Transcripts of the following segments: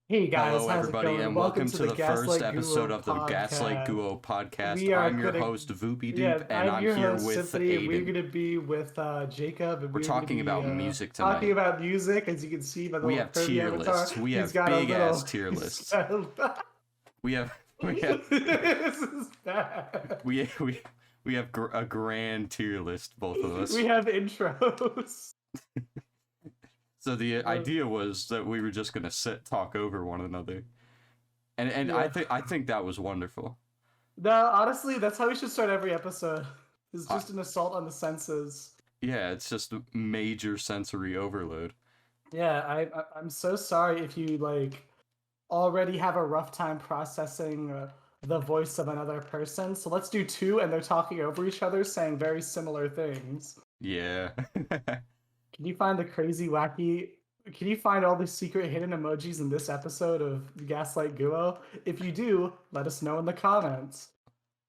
Hey guys, Hello, how's it everybody, going? and Welcome welcome to to the the first Gaslight episode Duo of the Gaslight podcast. Duo podcast. We are I'm your gonna, host, Voopydoop, yeah, and I'm I'm your here host with Symphony, and we're Aidan. gonna be with Jacob, and We're we're gonna talking be about music talking tonight. about music. As you can see by the We little have curvy tier avatar, lists. We he's have got a big ass little. tier He's lists. got a, We have we have this is bad. we have a grand tier list, both of us. We have intros. So the Uh, idea was that we were just gonna sit talk over one another, and yeah. I think that was wonderful. No, honestly, that's how we should start every episode. It's Uh, just an assault on the senses. yeah, it's just a major sensory overload. Yeah, I'm so sorry if you like already have a rough time processing the voice of another person. So let's do two, and they're talking over each other, saying very similar things. Yeah. Can you find the crazy, wacky? Can you find all the secret hidden emojis in this episode of Gaslight Guo? If you do, let us know in the comments.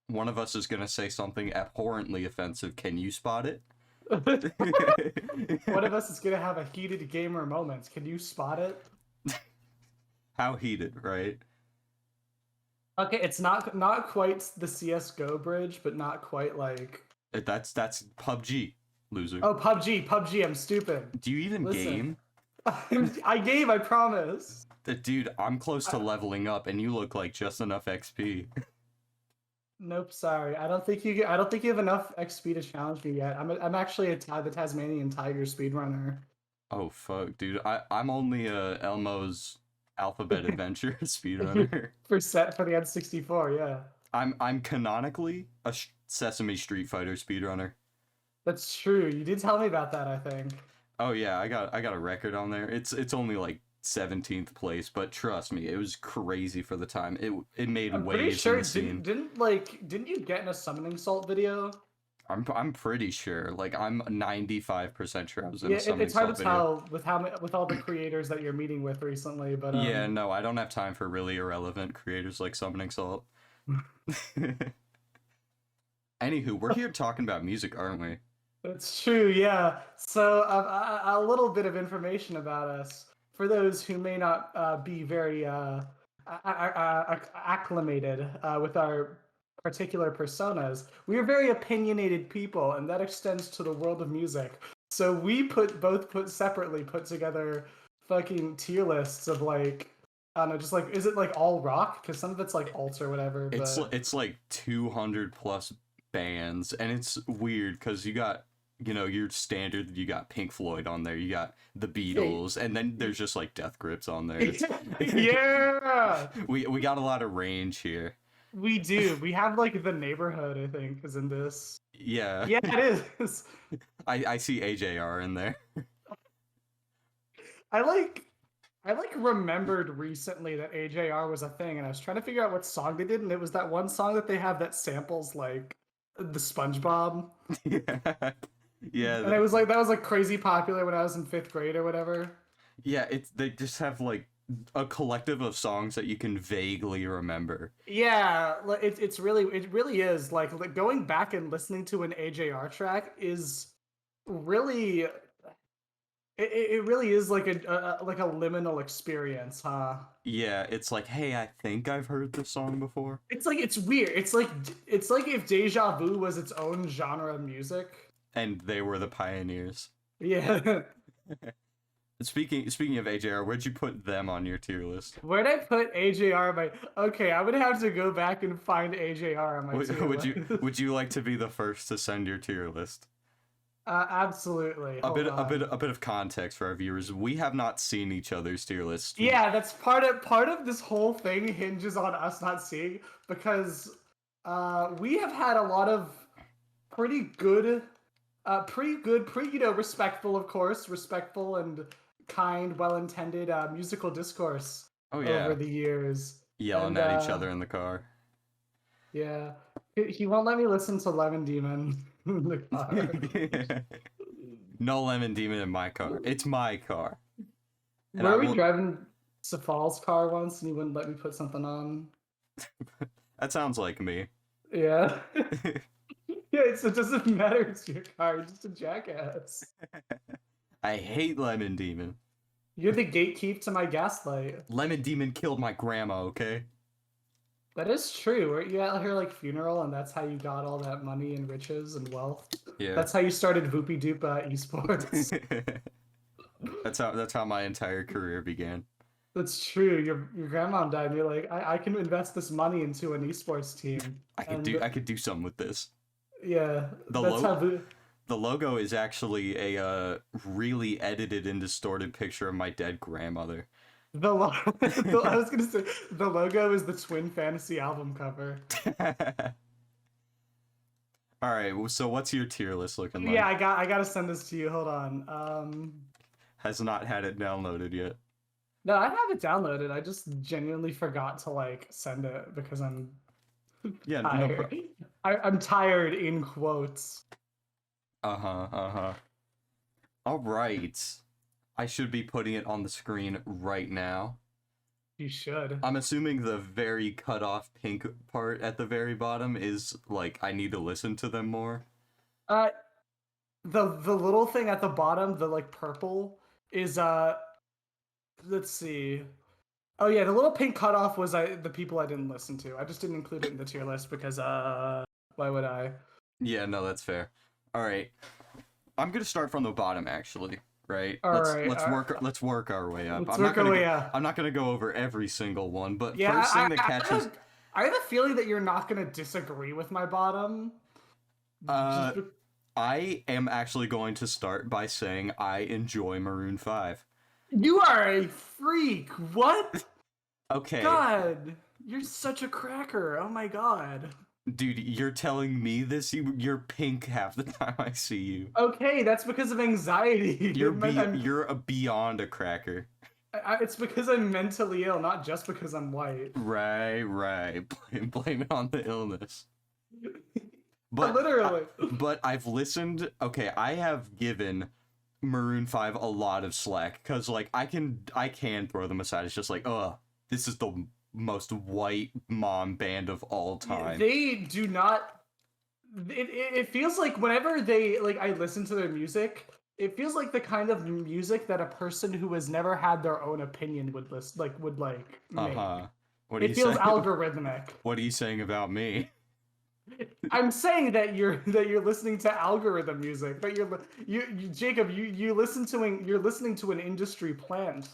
One of us is gonna say something abhorrently offensive. Can you spot it? One of us is gonna have a heated gamer moment. Can you spot it? How heated, right? Okay, it's not quite the CS:GO bridge, but not quite like. That's PUBG, loser. Oh, PUBG, I'm stupid. Do you even Listen. game? I gave, I promise. Dude, I'm close to leveling up, and you look like just enough XP. Nope, sorry. I don't think you have enough XP to challenge me yet. I'm actually the Tasmanian Tiger speedrunner. Oh fuck, dude. I'm only a Elmo's Alphabet Adventure speedrunner. For the N64, yeah. I'm canonically a Sesame Street Fighter speedrunner. That's true. You did tell me about that, I think. Oh yeah, I got a record on there. It's only like 17th place, but trust me, it was crazy for the time. It made I'm pretty waves in sure the scene. didn't you get in a summoning salt video? I'm pretty sure. Like I'm 95% sure I was in Yeah, a Summoning it's hard Salt to video. tell with all the creators that you're meeting with recently, but Yeah, no, I don't have time for really irrelevant creators like Summoning Salt. Anywho, we're here talking about music, aren't we? It's true, yeah. So a little bit of information about us for those who may not be very acclimated with our particular personas. We are very opinionated people, and that extends to the world of music. So we put separately put together fucking tier lists of like I don't know, just like is it like all rock? Because some of it's like alt or whatever. But It's like 200 plus bands, and it's weird because you got your standard. You got Pink Floyd on there, you got the Beatles, and then there's just like Death Grips on there. yeah, We got a lot of range here. we do. We have like the neighborhood. I think is in this. Yeah, Yeah, it is. I see AJR in there. I like I like remembered recently that AJR was a thing, and I was trying to figure out what song they did, and it was that one song that they have that samples like the SpongeBob. Yeah, yeah, And it was like that was like crazy popular when I was in fifth grade or whatever. yeah. They just have like a collective of songs that you can vaguely remember. Yeah, it really is like going back and listening to an AJR track is really it really is like like a liminal experience, huh? Yeah, it's like, hey, I think I've heard this song before. It's like it's weird. It's like if Deja Vu was its own genre of music. And they were the pioneers. Yeah. Speaking of AJR, where'd you put them on your tier list? Where'd I put AJR? Okay, I would have to go back and find AJR on my Would, tier would you list. would you like to be the first to send your tier list? Absolutely. Hold on. A bit of context for our viewers. We have not seen each other's tier list. Yeah, that's part of this whole thing hinges on us not seeing because we have had a lot of pretty good, respectful, of course, respectful and kind, well-intended musical discourse Oh yeah, over the years. yelling And at each other in the car. yeah, he won't let me listen to Lemon Demon in the car. No Lemon Demon in my car. It's my car. And Were I we will... driving Safal's car once and he wouldn't let me put something on? That sounds like me. Yeah. Yeah, it doesn't matter. It's your car. You're just a jackass. I hate Lemon Demon. You're the gatekeep to my Gaslight. Lemon Demon killed my grandma, okay? That is true. Weren't you at her like funeral, and that's how you got all that money and riches and wealth? Yeah. That's how you started Voopydoop esports. That's how my entire career began. That's true. Your grandma died, and you're like, I can invest this money into an esports team. I could do something with this. Yeah, The logo is actually a really edited and distorted picture of my dead grandmother. I was gonna say the logo is the Twin Fantasy album cover. All right, so what's your tier list looking like? Yeah, I gotta send this to you. Hold on. Has not had it downloaded yet. No, I have it downloaded. I just genuinely forgot to like send it because I'm Yeah, tired. no problem. I'm tired in quotes. All right. I should be putting it on the screen right now. You should. I'm assuming the very cut off pink part at the very bottom is like I need to listen to them more. The little thing at the bottom, the like purple, is let's see. Oh yeah, the little pink cutoff was the people I didn't listen to. I just didn't include it in the tier list because why would I? Yeah, no, that's fair. All right, I'm gonna start from the bottom actually. Right. Let's work our way up. I'm not gonna go over every single one, but yeah, first thing that catches. I have a feeling that you're not gonna disagree with my bottom. I am actually going to start by saying I enjoy Maroon 5. You are a freak. What? Okay. God, you're such a cracker. Oh my god. Dude, you're telling me this? You're pink half the time I see you. Okay, that's because of anxiety. You're beyond a cracker. It's because I'm mentally ill, not just because I'm white. Right. Blame it on the illness. But literally. But I've listened. Okay, I have given Maroon 5 a lot of slack because like I can throw them aside. It's just like, this is the most white mom band of all time. They do not. It feels like whenever they like I listen to their music, it feels like the kind of music that a person who has never had their own opinion would make. What it feels algorithmic. What are you saying about me? I'm saying that you're listening to algorithm music, but Jacob, you're listening to an industry plant.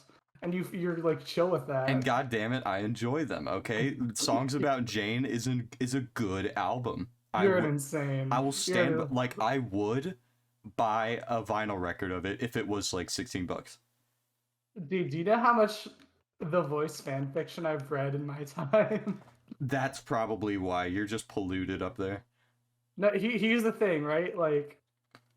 And you're like chill with that. And god damn it, I enjoy them, okay? Songs About Jane is a good album. You're insane. I will stand like I would buy a vinyl record of it if it was like $16. Dude, do you know how much The Voice fan fiction I've read in my time? That's probably why you're just polluted up there. No, here's the thing, right? Like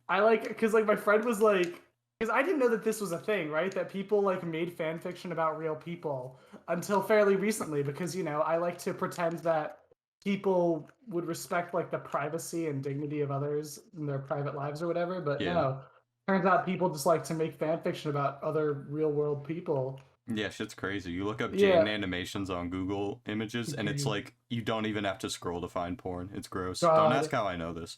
I because like my friend was like, because I didn't know that this was a thing, right? That people like made fan fiction about real people until fairly recently, because I like to pretend that people would respect like the privacy and dignity of others in their private lives or whatever. But no, turns out people just like to make fan fiction about other real world people. Yeah, shit's crazy. You look up Jane animations on Google Images, and it's like you don't even have to scroll to find porn. It's gross. God. Don't ask how I know this.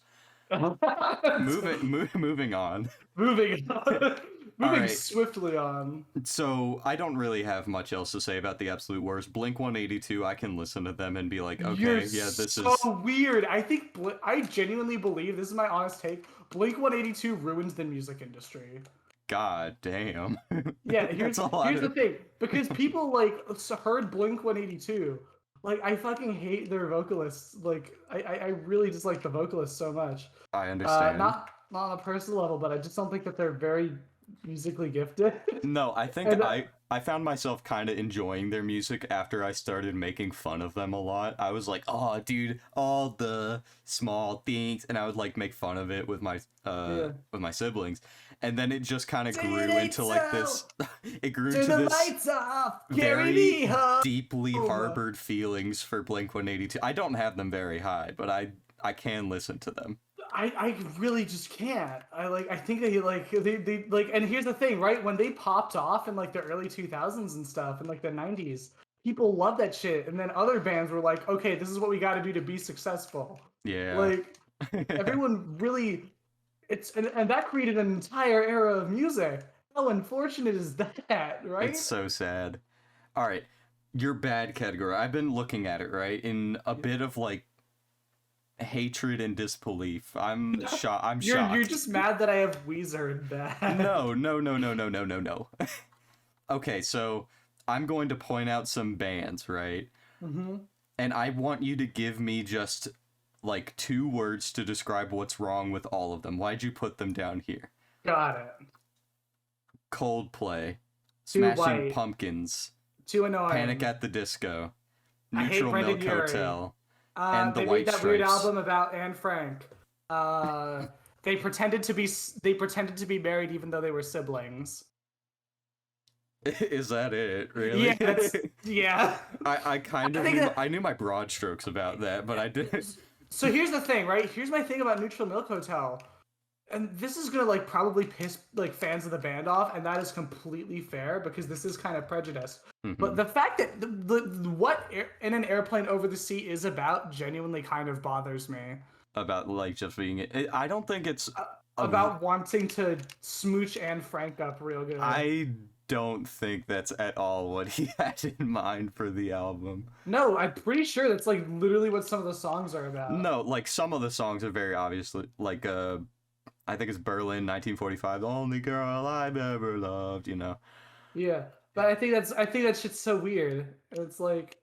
Moving on. Moving right. Swiftly on. So I don't really have much else to say about the absolute worst. Blink-182, I can listen to them and be like, okay, this is so weird. I genuinely believe, this is my honest take, Blink-182 ruins the music industry. God damn. Yeah, here's the thing. Because people like heard Blink-182. Like, I fucking hate their vocalists. Like, I really dislike the vocalists so much. I understand. Not on a personal level, but I just don't think that they're very musically gifted. No, I think I found myself kind of enjoying their music after I started making fun of them a lot. I was like, oh, dude, all the small things. And I would, like, make fun of it with my siblings. And then it just kind of grew into like this. It grew into this lights off. Very deeply harbored feelings for Blink-182. I don't have them very high, but I can listen to them. I really just can't. I think they and here's the thing, right? When they popped off in like the early 2000s and stuff, in like the 90s, people loved that shit, and then other bands were like, okay, this is what we got to do to be successful. Yeah. Like everyone really. And that created an entire era of music. How unfortunate is that, right? It's so sad. All right, your bad category. I've been looking at it, right, in a bit of like hatred and disbelief. I'm shocked. I'm You're shocked. just mad that I have Weezer in bad. No. Okay, so I'm going to point out some bands, right? Mm-hmm. And I want you to give me just like 2 words to describe what's wrong with all of them. Why'd you put them down here? Got it. Coldplay, Too Smashing white. Pumpkins, Too annoying. Panic at the Disco, I hate Neutral Brendan Milk Urie. Hotel, and the they White made that weird Stripes. album about Anne Frank. They pretended to be married even though they were siblings. Is that it? Really? Yeah, yeah. I kind of knew, I knew my broad strokes about that, but I didn't. So here's the thing, right? Here's my thing about Neutral Milk Hotel. And this is gonna like probably piss like fans of the band off, and that is completely fair because this is kind of prejudice. But the fact that in an airplane over the sea is about genuinely kind of bothers me. About like just being, I don't think it's about wanting to smooch Anne Frank up real good. I don't think that's at all what he had in mind for the album. No, I'm pretty sure that's like literally what some of the songs are about. No, like some of the songs are very obviously like I think it's Berlin 1945, the only girl I've ever loved, you know. Yeah. But I think that shit's so weird. It's like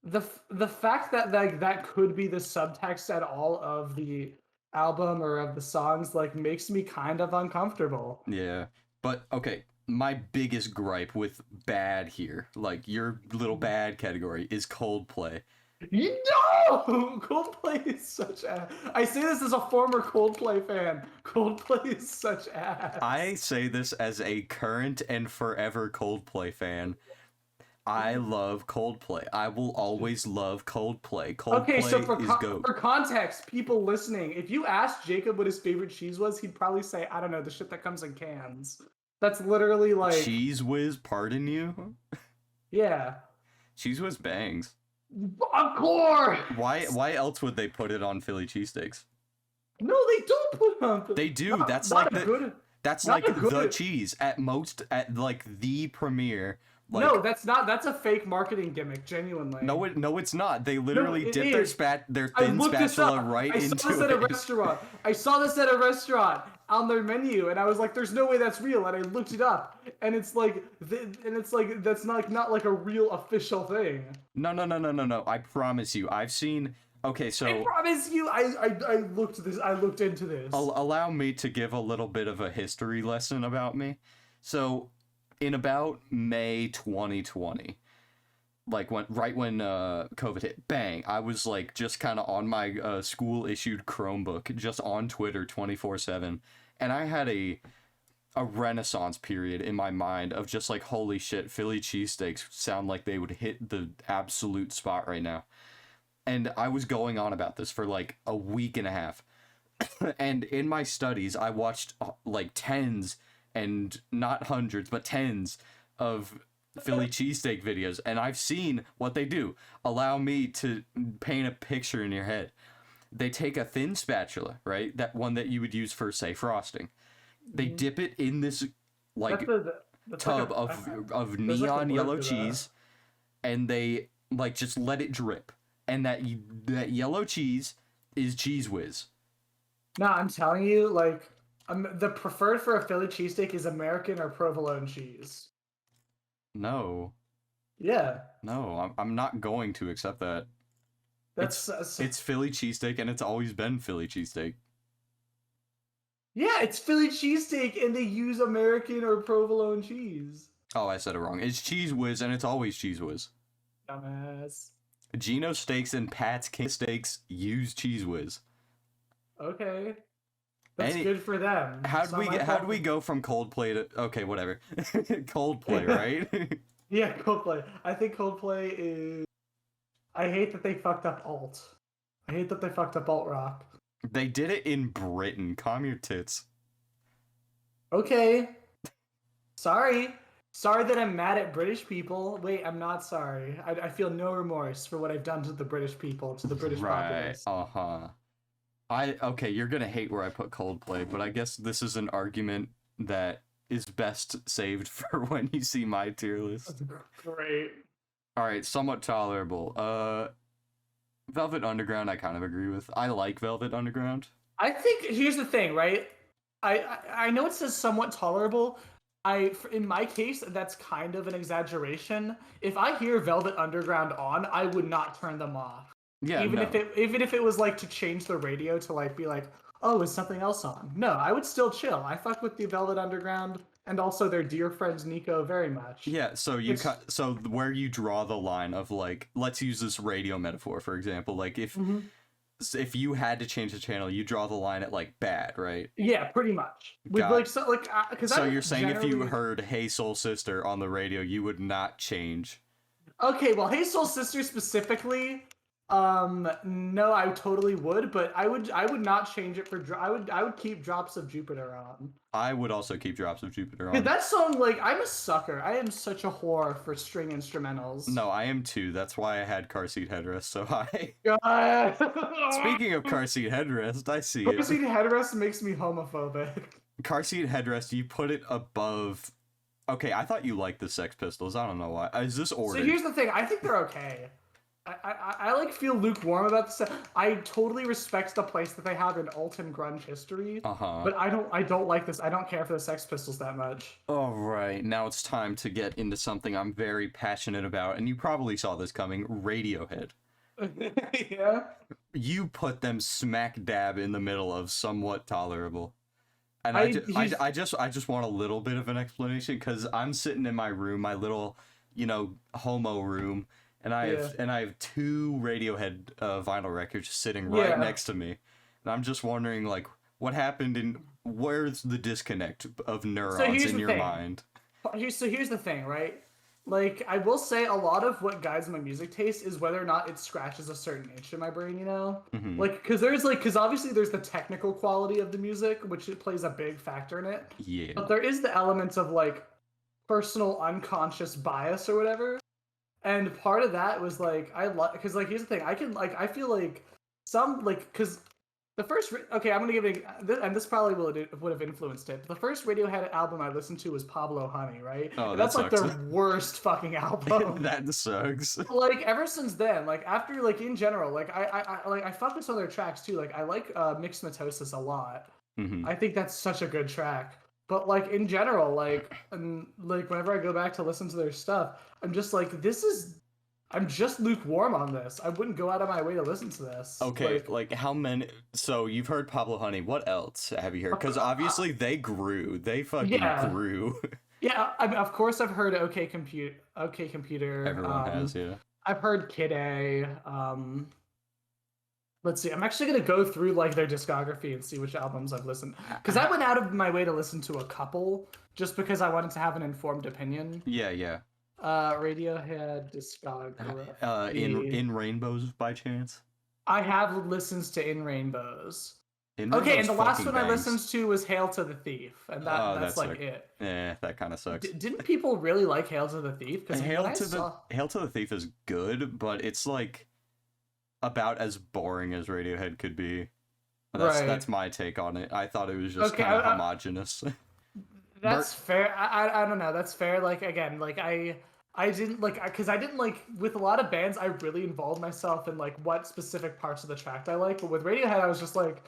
the fact that that could be the subtext at all of the album or of the songs like makes me kind of uncomfortable. Yeah. But okay, my biggest gripe with bad here, like your little bad category, is Coldplay. No! Coldplay is such ass. I say this as a former Coldplay fan. Coldplay is such ass. I say this as a current and forever Coldplay fan. I love Coldplay. I will always love Coldplay. Coldplay okay, so for GOAT. For context, people listening, if you asked Jacob what his favorite cheese was, he'd probably say, I don't know, the shit that comes in cans. That's literally like Cheese Whiz, pardon you? Yeah. Cheese Whiz bangs. Of course. Why else would they put it on Philly cheesesteaks? No, they don't put it on. They do. That's not like good. That's not like good. the cheese at most at like the premiere. Like, no, that's not. That's a fake marketing gimmick. Genuinely. No, it's not. They literally dip their thin spatula right into it. I saw this at a restaurant. I saw this at a restaurant on their menu, and I was like, "There's no way that's real." And I looked it up, and it's like, that's not like a real official thing. No. I promise you, I've seen. Okay, so I promise you, I looked into this. Allow me to give a little bit of a history lesson about me. So, in about May 2020, like when COVID hit, bang, I was like just kind of on my school issued Chromebook, just on Twitter 24/7, and I had a renaissance period in my mind of just like, holy shit, Philly cheesesteaks sound like they would hit the absolute spot right now. And I was going on about this for like a week and a half. And in my studies, I watched like tens and not hundreds, but tens of Philly cheesesteak videos. And I've seen what they do. Allow me to paint a picture in your head. They take a thin spatula, right? That one that you would use for, say, frosting. They dip it in this like tub of neon yellow cheese. And they like just let it drip. And that yellow cheese is Cheese Whiz. No, I'm telling you, like, the preferred for a Philly cheesesteak is American or provolone cheese. No. Yeah. No, I'm not going to accept that. It's Philly cheesesteak, and it's always been Philly cheesesteak. Yeah, it's Philly cheesesteak, and they use American or provolone cheese. Oh, I said it wrong. It's Cheese Whiz, and it's always Cheese Whiz. Dumbass. Geno Steaks and Pat's King Steaks use Cheese Whiz. Okay. That's good for them. How'd we go from Coldplay to... Okay, whatever. Coldplay, right? Yeah, Coldplay. I think Coldplay is... I hate that they fucked up alt. I hate that they fucked up alt rock. They did it in Britain. Calm your tits. Okay. Sorry. Sorry that I'm mad at British people. Wait, I'm not sorry. I feel no remorse for what I've done to the British people, to the British populace. Uh-huh. Okay, you're gonna hate where I put Coldplay, but I guess this is an argument that is best saved for when you see my tier list. Great. All right, somewhat tolerable. Velvet Underground, I kind of agree with. I like Velvet Underground. I think here's the thing, right? I know it says somewhat tolerable. In my case, that's kind of an exaggeration. If I hear Velvet Underground on, I would not turn them off. Yeah, even no. if it was like to change the radio to like be like, oh, is something else on? No, I would still chill. I fuck with the Velvet Underground and also their dear friends Nico very much. Yeah, so so where you draw the line of like, let's use this radio metaphor for example. Like if you had to change the channel, you draw the line at like bad, right? Yeah, pretty much. With Got like it. so you're saying if you heard "Hey Soul Sister" on the radio, you would not change. Okay, well, Hey Soul Sister specifically, no, I totally would, but I would not change it for I would keep Drops of Jupiter on. I would also keep Drops of Jupiter on. Dude, that song, like, I'm a sucker. I am such a whore for string instrumentals. No, I am too. That's why I had Car Seat Headrest so high. God. Speaking of Car Seat Headrest, I see Car Seat Headrest makes me homophobic. Car Seat Headrest, you put it above. Okay, I thought you liked the Sex Pistols. I don't know why. Is this ordered? So here's the thing. I think they're okay. I like feel lukewarm about this. I totally respect the place that they have in alt and grunge history. But I don't like this. I don't care for the Sex Pistols that much. All right, now it's time to get into something I'm very passionate about, and you probably saw this coming. Radiohead. Yeah. You put them smack dab in the middle of somewhat tolerable. And I just want a little bit of an explanation because I'm sitting in my room, my little, homo room. And I have two Radiohead vinyl records sitting right next to me, and I'm just wondering like what happened and where's the disconnect of neurons in your mind. So here's the thing, right? Like I will say a lot of what guides my music taste is whether or not it scratches a certain itch in my brain, Mm-hmm. Like because obviously there's the technical quality of the music, which it plays a big factor in it. Yeah. But there is the elements of like personal unconscious bias or whatever. And part of that was like because like here's the thing, I feel like some like because the first okay I'm gonna give it and this probably would have influenced it. But the first Radiohead album I listened to was Pablo Honey, right? Oh, and that's like their worst fucking album. That sucks. Like ever since then, like after like in general, like I fuck with some of their tracks too. Like I like Mixed Mitosis a lot. Mm-hmm. I think that's such a good track. But like in general, like whenever I go back to listen to their stuff, I'm just like, I'm just lukewarm on this. I wouldn't go out of my way to listen to this. Okay, like how many? So you've heard Pablo Honey. What else have you heard? Because obviously they grew. They fucking grew. Yeah, of course I've heard OK Computer. Everyone has, yeah. I've heard Kid A. Let's see. I'm actually gonna go through like their discography and see which albums I've listened. Because I went out of my way to listen to a couple just because I wanted to have an informed opinion. Yeah. Radiohead discography. In Rainbows by chance? I have listened to In Rainbows. And the last one I listened to was Hail to the Thief, and that's like it. Yeah, that kind of sucks. Didn't people really like Hail to the Thief? Because Hail to the Thief is good, but it's like about as boring as Radiohead could be. That's my take on it. I thought it was just kind of homogenous. That's fair. I don't know. That's fair. Like again, like I didn't like because I didn't like with a lot of bands. I really involved myself in like what specific parts of the track I like. But with Radiohead, I was just like,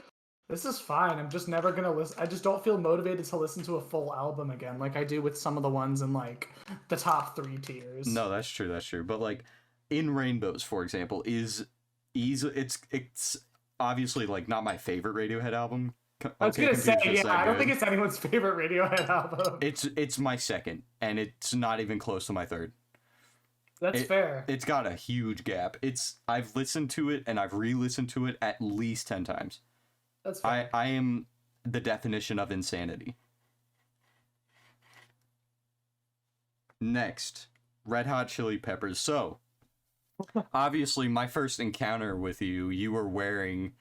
this is fine. I'm just never gonna listen. I just don't feel motivated to listen to a full album again, like I do with some of the ones in like the top 3 tiers. No, that's true. But like In Rainbows, for example, is easy. It's obviously like not my favorite Radiohead album. I was gonna say, I don't think it's anyone's favorite Radiohead album. It's my second, and it's not even close to my third. That's fair. It's got a huge gap. I've listened to it and I've re-listened to it at least 10 times. That's fair. I am the definition of insanity. Next, Red Hot Chili Peppers. So, obviously, my first encounter with you, you were wearing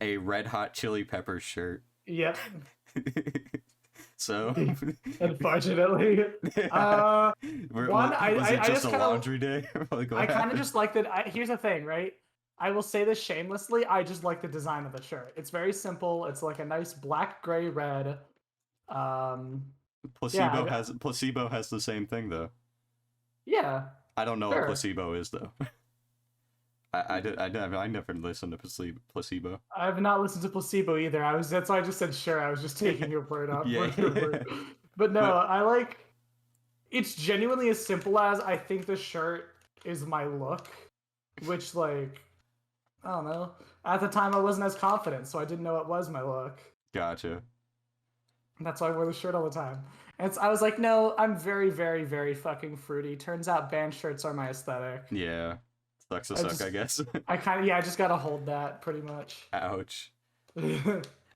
a Red Hot Chili Peppers shirt. Yep. So, unfortunately, was it just a laundry day? I kind of just like that. Here's the thing, right? I will say this shamelessly. I just like the design of the shirt. It's very simple. It's like a nice black, gray, red. Yeah, Placebo has the same thing though. yeah, I don't know what sure. Placebo is though. I never listened to Placebo. I have not listened to Placebo either. That's why I just said sure. I was just taking your word up Yeah. for your word. But no, But I like it's genuinely as simple as I think the shirt is my look, which like I don't know. At the time I wasn't as confident, so I didn't know it was my look. gotcha. That's why I wore the shirt all the time. And I was like, no, I'm very, very, very fucking fruity. Turns out band shirts are my aesthetic. Yeah. Sucks to suck, I guess. I just gotta hold that pretty much. Ouch.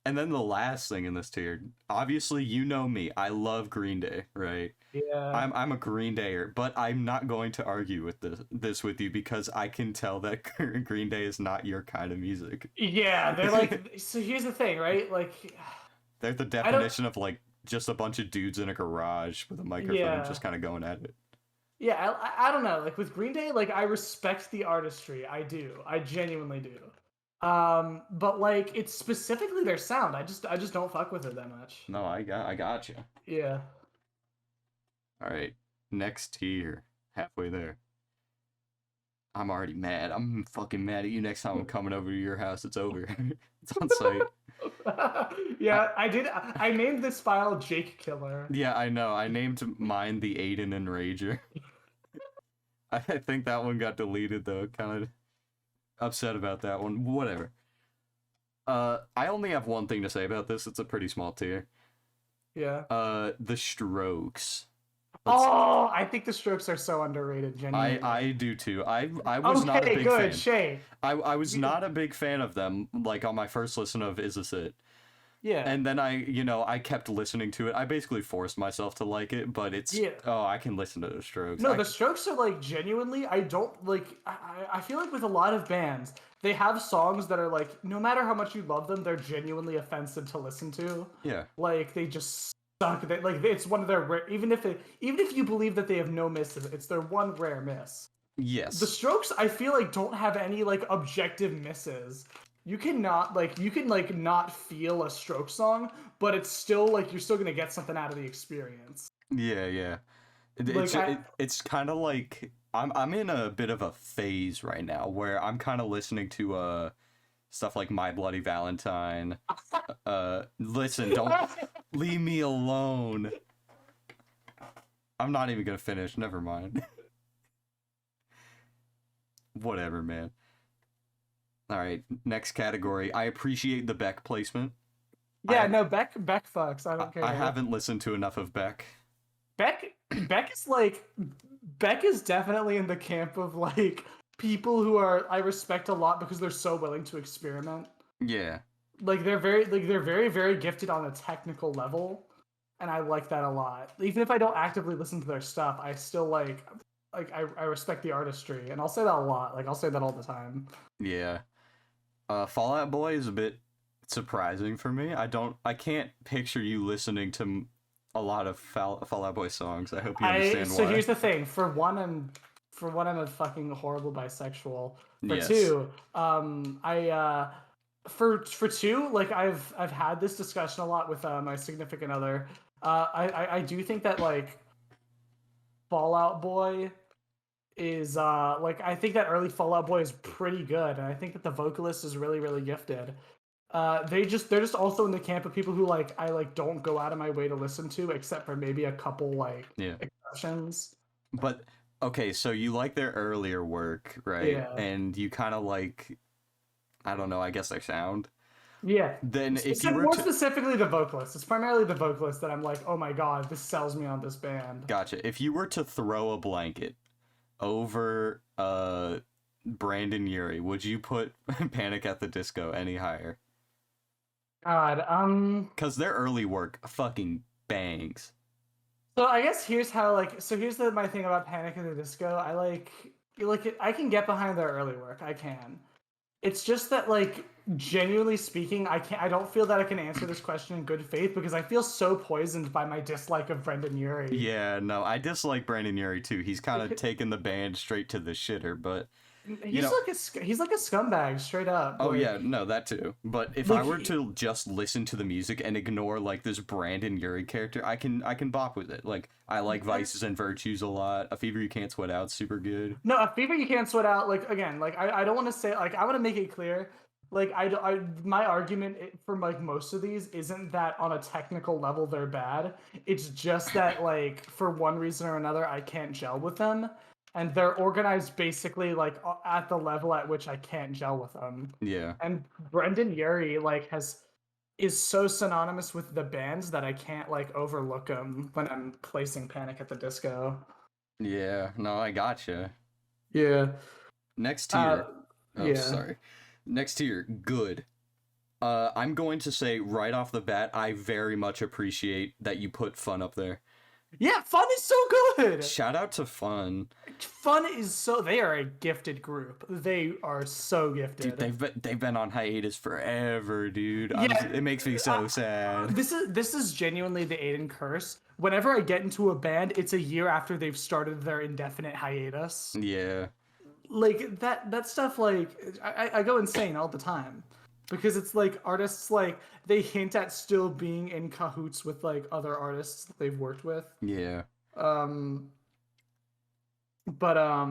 And then the last thing in this tier, obviously you know me. I love Green Day, right? Yeah. I'm a Green Dayer, but I'm not going to argue with this with you because I can tell that Green Day is not your kind of music. Yeah, they're like so here's the thing, right? Like they're the definition of like just a bunch of dudes in a garage with a microphone just kind of going at it. Yeah, I don't know. Like with Green Day, like I respect the artistry. I do. I genuinely do. But like it's specifically their sound. I just don't fuck with it that much. No, I got you. Yeah. All right, next tier, halfway there. I'm already mad. I'm fucking mad at you. Next time I'm coming over to your house, it's over. It's on site. Yeah, I did. I named this file Jake Killer. Yeah, I know. I named mine the Aidan Enrager. I think that one got deleted though. Kind of upset about that one. Whatever. I only have one thing to say about this. It's a pretty small tier. Yeah. The Strokes. I think the Strokes are so underrated. Genuinely. I do too. I was not a big fan. Shay. I was not a big fan of them. Like on my first listen of Is This It? Yeah. And then I kept listening to it. I basically forced myself to like it, but it's I can listen to the Strokes. No, the Strokes are like genuinely. I don't like. I feel like with a lot of bands, they have songs that are like no matter how much you love them, they're genuinely offensive to listen to. Yeah. Like they just suck. Like it's one of their rare. Even if you believe that they have no misses, it's their one rare miss. Yes. The Strokes, I feel like don't have any like objective misses. You can not feel a Strokes song, but it's still like you're still gonna get something out of the experience. Yeah. It's kind of like I'm in a bit of a phase right now where I'm kind of listening to stuff like My Bloody Valentine. Listen, don't leave me alone. I'm not even gonna finish. Never mind. Whatever, man. All right, next category. I appreciate the Beck placement. Yeah, no, Beck fucks. I don't care. I haven't listened to enough of Beck. Beck is definitely in the camp of like people who I respect a lot because they're so willing to experiment. Yeah. Like they're very very gifted on a technical level, and I like that a lot. Even if I don't actively listen to their stuff, I still I respect the artistry, and I'll say that a lot. Like I'll say that all the time. Yeah. Fall Out Boy is a bit surprising for me. I can't picture you listening to a lot of Fall Out Boy songs. I hope you understand why. So here's the thing. For one, I'm a fucking horrible bisexual. For yes. Two, for two, like I've had this discussion a lot with my significant other. I do think that like Fall Out Boy is I think that early Fall Out Boy is pretty good, and I think that the vocalist is really really gifted. They're just also in the camp of people who I don't go out of my way to listen to, except for maybe a couple exceptions. But okay, so you like their earlier work, right? Yeah. And you kind of like, I don't know, I guess their sound. Yeah. Then if you were more specifically the vocalist, it's primarily the vocalist that I'm like, oh my god, this sells me on this band. Gotcha. If you were to throw a blanket over Brandon Urie, would you put Panic at the Disco any higher? God, because their early work fucking bangs. So I guess here's my thing about Panic at the Disco. I like it. I can get behind their early work. I can. It's just that genuinely speaking, I don't feel that I can answer this question in good faith because I feel so poisoned by my dislike of Brandon Urie. Yeah, no, I dislike Brandon Urie too. He's kind of taken the band straight to the shitter, but You know, He's like a scumbag, straight up. oh yeah, Like no, that too. But if I were like to just listen to the music and ignore like this Brandon Urie character, I can bop with it. Like I like Vices and Virtues a lot. A Fever You Can't Sweat Out, super good. no, a fever you can't sweat out. Like again, like I don't want to say like I want to make it clear. Like my argument for like most of these isn't that on a technical level they're bad. It's just that like for one reason or another I can't gel with them, and they're organized basically like at the level at which I can't gel with them. Yeah. And Brendan Urie like has is so synonymous with the bands that I can't like overlook him when I'm placing Panic at the Disco. Yeah. No, I gotcha. Yeah. Next Uh, tier. Oh, yeah. sorry. Next tier, good. I'm going to say right off the bat, I very much appreciate that you put Fun up there. Yeah, Fun is so good. Shout out to Fun. Fun is so they are a gifted group. They are so Dude, gifted. they've been on hiatus forever, dude. Yeah, It makes me so sad. this is genuinely the Aidan curse. Whenever I get into a band, it's a year after they've started their indefinite hiatus. Yeah. Like that stuff like I go insane all the time because it's like artists like they hint at still being in cahoots with like other artists that they've worked with. Yeah. Um but I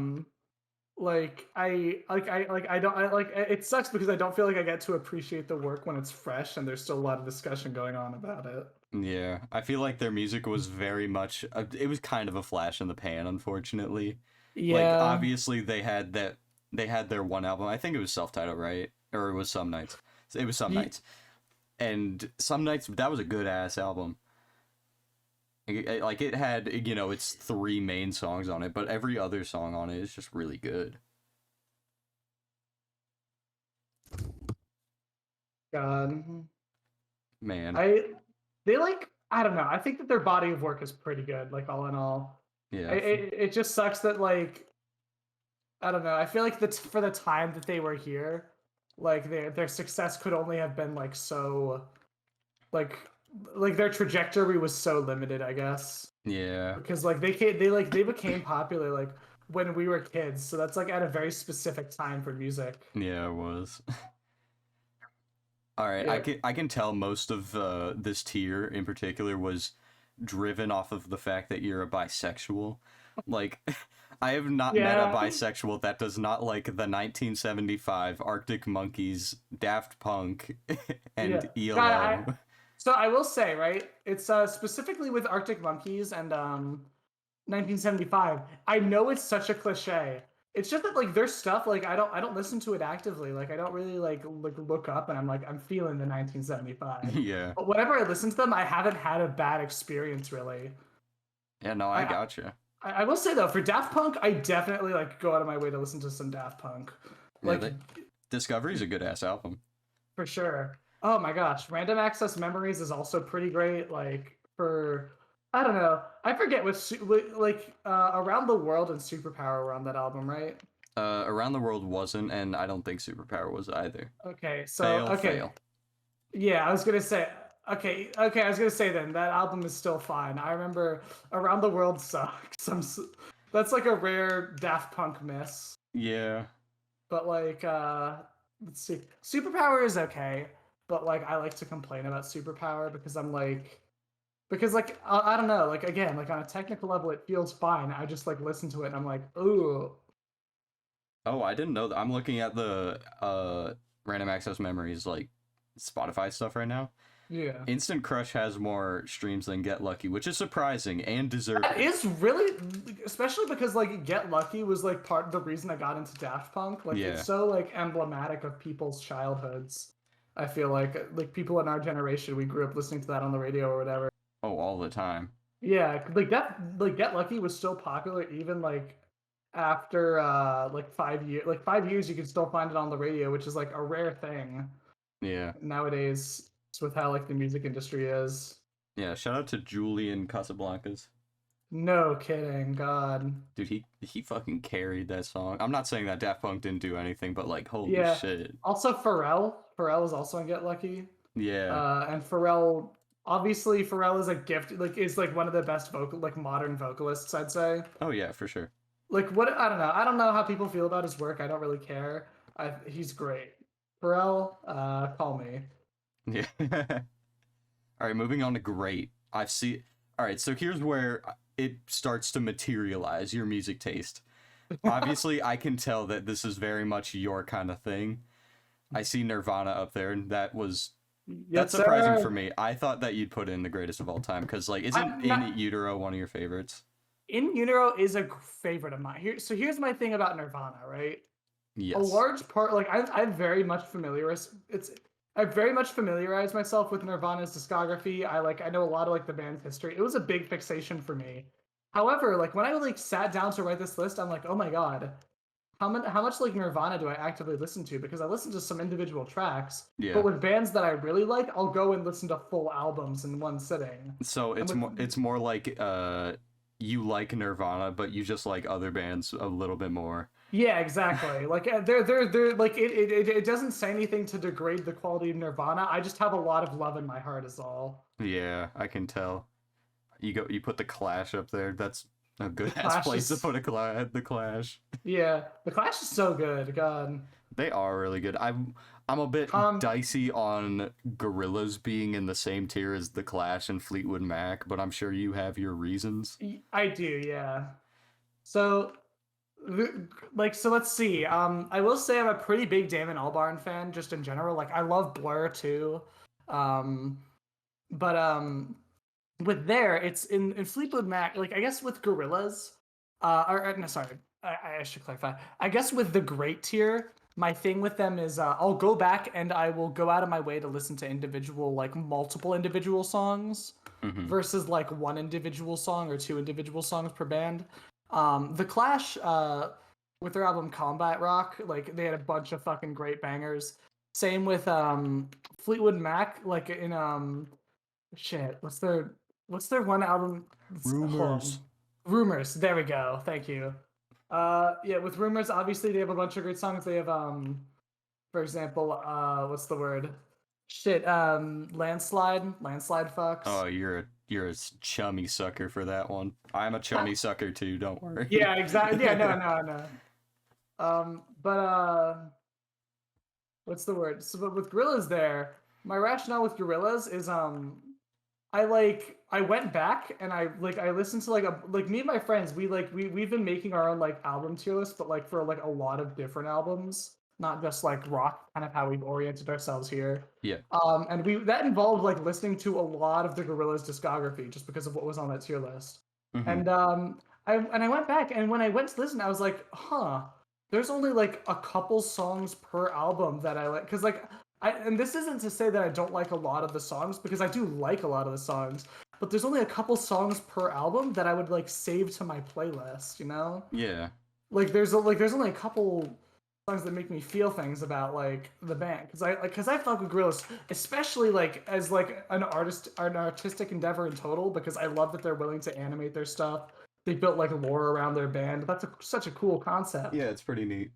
don't I like it sucks because I don't feel like I get to appreciate the work when it's fresh and there's still a lot of discussion going on about it. Yeah. I feel like their music was very much it was kind of a flash in the pan, unfortunately. Like Yeah. obviously they had their one album. I think it was self-titled, right? Or it was Some Nights. It was Some Ye- Nights. And Some Nights, that was a good ass album. Like it had, its three main songs on it, but every other song on it is just really good. God. Man. They like I don't know. I think that their body of work is pretty good, like all in all. Yeah. It just sucks that like I don't know. I feel like for the time that they were here, like their success could only have been like so like their trajectory was so limited, I guess. Yeah. Because like they became popular like when we were kids. So that's like at a very specific time for music. Yeah, it was. All right, Yeah. I can tell most of this tier in particular was driven off of the fact that you're a bisexual. Like, I have not met a Yeah. bisexual that does not like the 1975 Arctic Monkeys, Daft Punk, and Yeah. ELO. So I will say, right? It's specifically with Arctic Monkeys and 1975. I know it's such a cliche. It's just that like their stuff, like I don't listen to it actively. Like I don't really like look up and I'm like I'm feeling the 1975. Yeah. But whenever I listen to them, I haven't had a bad experience really. Yeah, no, I gotcha. I will say though, for Daft Punk, I definitely like go out of my way to listen to some Daft Punk. Yeah, Like Discovery's a good ass album. for sure. Oh my gosh, Random Access Memories is also pretty great. Like for I don't know, I forget like Around the World and Superpower were on that album, right? Around the World wasn't, and I don't think Superpower was either. Okay, so Fail. yeah, I was gonna say okay, I was gonna say then that album is still fine. I remember Around the World sucks. That's like a rare Daft Punk miss. Yeah. But like let's see, Superpower is okay, but like I like to complain about Superpower because I don't know, like again, like on a technical level it feels fine. I just like listen to it and I'm like, ooh. Oh, I didn't know that. I'm looking at the Random Access Memories like Spotify stuff right now. Yeah. Instant Crush has more streams than Get Lucky, which is surprising and deserving. That is really, especially because like Get Lucky was like part of the reason I got into Daft Punk. Like Yeah. it's so like emblematic of people's childhoods. I feel like people in our generation, we grew up listening to that on the radio or whatever. Oh, all the time. Yeah, like Get Lucky was still popular even like after like 5 years. Like 5 years, you can still find it on the radio, which is like a rare thing Yeah. nowadays. With how like the music industry is. Yeah, shout out to Julian Casablancas. No kidding, God. Dude, he fucking carried that song. I'm not saying that Daft Punk didn't do anything, but like, holy Yeah. shit. Also, Pharrell is also on Get Lucky. Yeah. And Pharrell, obviously, Pharrell is a gift. Like, is like one of the best modern vocalists, I'd say. Oh yeah, for sure. like what I don't know. I don't know how people feel about his work. I don't really care. He's great. Pharrell, call me. Yeah. All right, moving on to great. I've seen. All right, so here's where it starts to materialize your music taste. Obviously, I can tell that this is very much your kind of thing. I see Nirvana up there, and that's Yes, surprising sir. for me. I thought that you'd put in the greatest of all time because, like, isn't I'm In not, Utero one of your favorites? In Utero is a favorite of mine. So here's my thing about Nirvana, right? A Yes. large part, like I've very much familiarized. I've very much familiarized myself with Nirvana's discography. I know a lot of like the band's history. It was a big fixation for me. However, like when I like sat down to write this list, I'm like, oh my god, how much like Nirvana do I actively listen to? Because I listen to some individual tracks, but Yeah. with bands that I really like, I'll go and listen to full albums in one sitting. So And with it's more like you like Nirvana, but you just like other bands a little bit more. Yeah, exactly. Like they're like it doesn't say anything to degrade the quality of Nirvana. I just have a lot of love in my heart is all. Yeah, I can tell. You put the Clash up there. That's a The good ass Clash place to is put the Clash. yeah, the Clash is so good. God. They are really good. I'm a bit Um dicey on Gorillaz being in the same tier as the Clash and Fleetwood Mac, but I'm sure you have your reasons. I do, yeah. So so let's see. I will say I'm a pretty big Damon Albarn fan just in general. Like I love Blur too. Um but with there it's in Fleetwood Mac, like I guess with Gorillaz, or no, sorry, I should clarify. I guess with the great tier, my thing with them is I'll go back and I will go out of my way to listen to individual, like multiple individual songs Hmm. versus like one individual song or two individual songs per band. The Clash, with their album Combat Rock, like they had a bunch of fucking great bangers. Same with Fleetwood Mac, like in shit, what's their one album? Hold on. Rumors. Rumors. There we go. Thank you. Yeah, with Rumors, obviously they have a bunch of great songs. They have for example, what's the word? Shit, landslide fucks. Oh, you're a chummy sucker for that one. I'm a chummy sucker too. Don't worry. Yeah, exactly. Yeah, no. But what's the word? So, but with Gorillas, there, my rationale with Gorillas is I went back and I listened to like me and my friends, we've been making our own like album tier list, but like for like a lot of different albums, not just like rock, kind of how we've oriented ourselves here. Yeah. And we that involved like listening to a lot of the Gorillaz discography just because of what was on that tier list. Hmm. And I went back, and when I went to listen, I was like, huh, there's only like a couple songs per album that I like, because like and this isn't to say that I don't like a lot of the songs, because I do like a lot of the songs, but there's only a couple songs per album that I would like save to my playlist, you know? Yeah. Like there's only a couple songs that make me feel things about like the band, because I fuck with Gorillaz, especially like as like an artistic endeavor in total, because I love that they're willing to animate their stuff. They built like lore around their band. Such a cool concept. Yeah, it's pretty neat.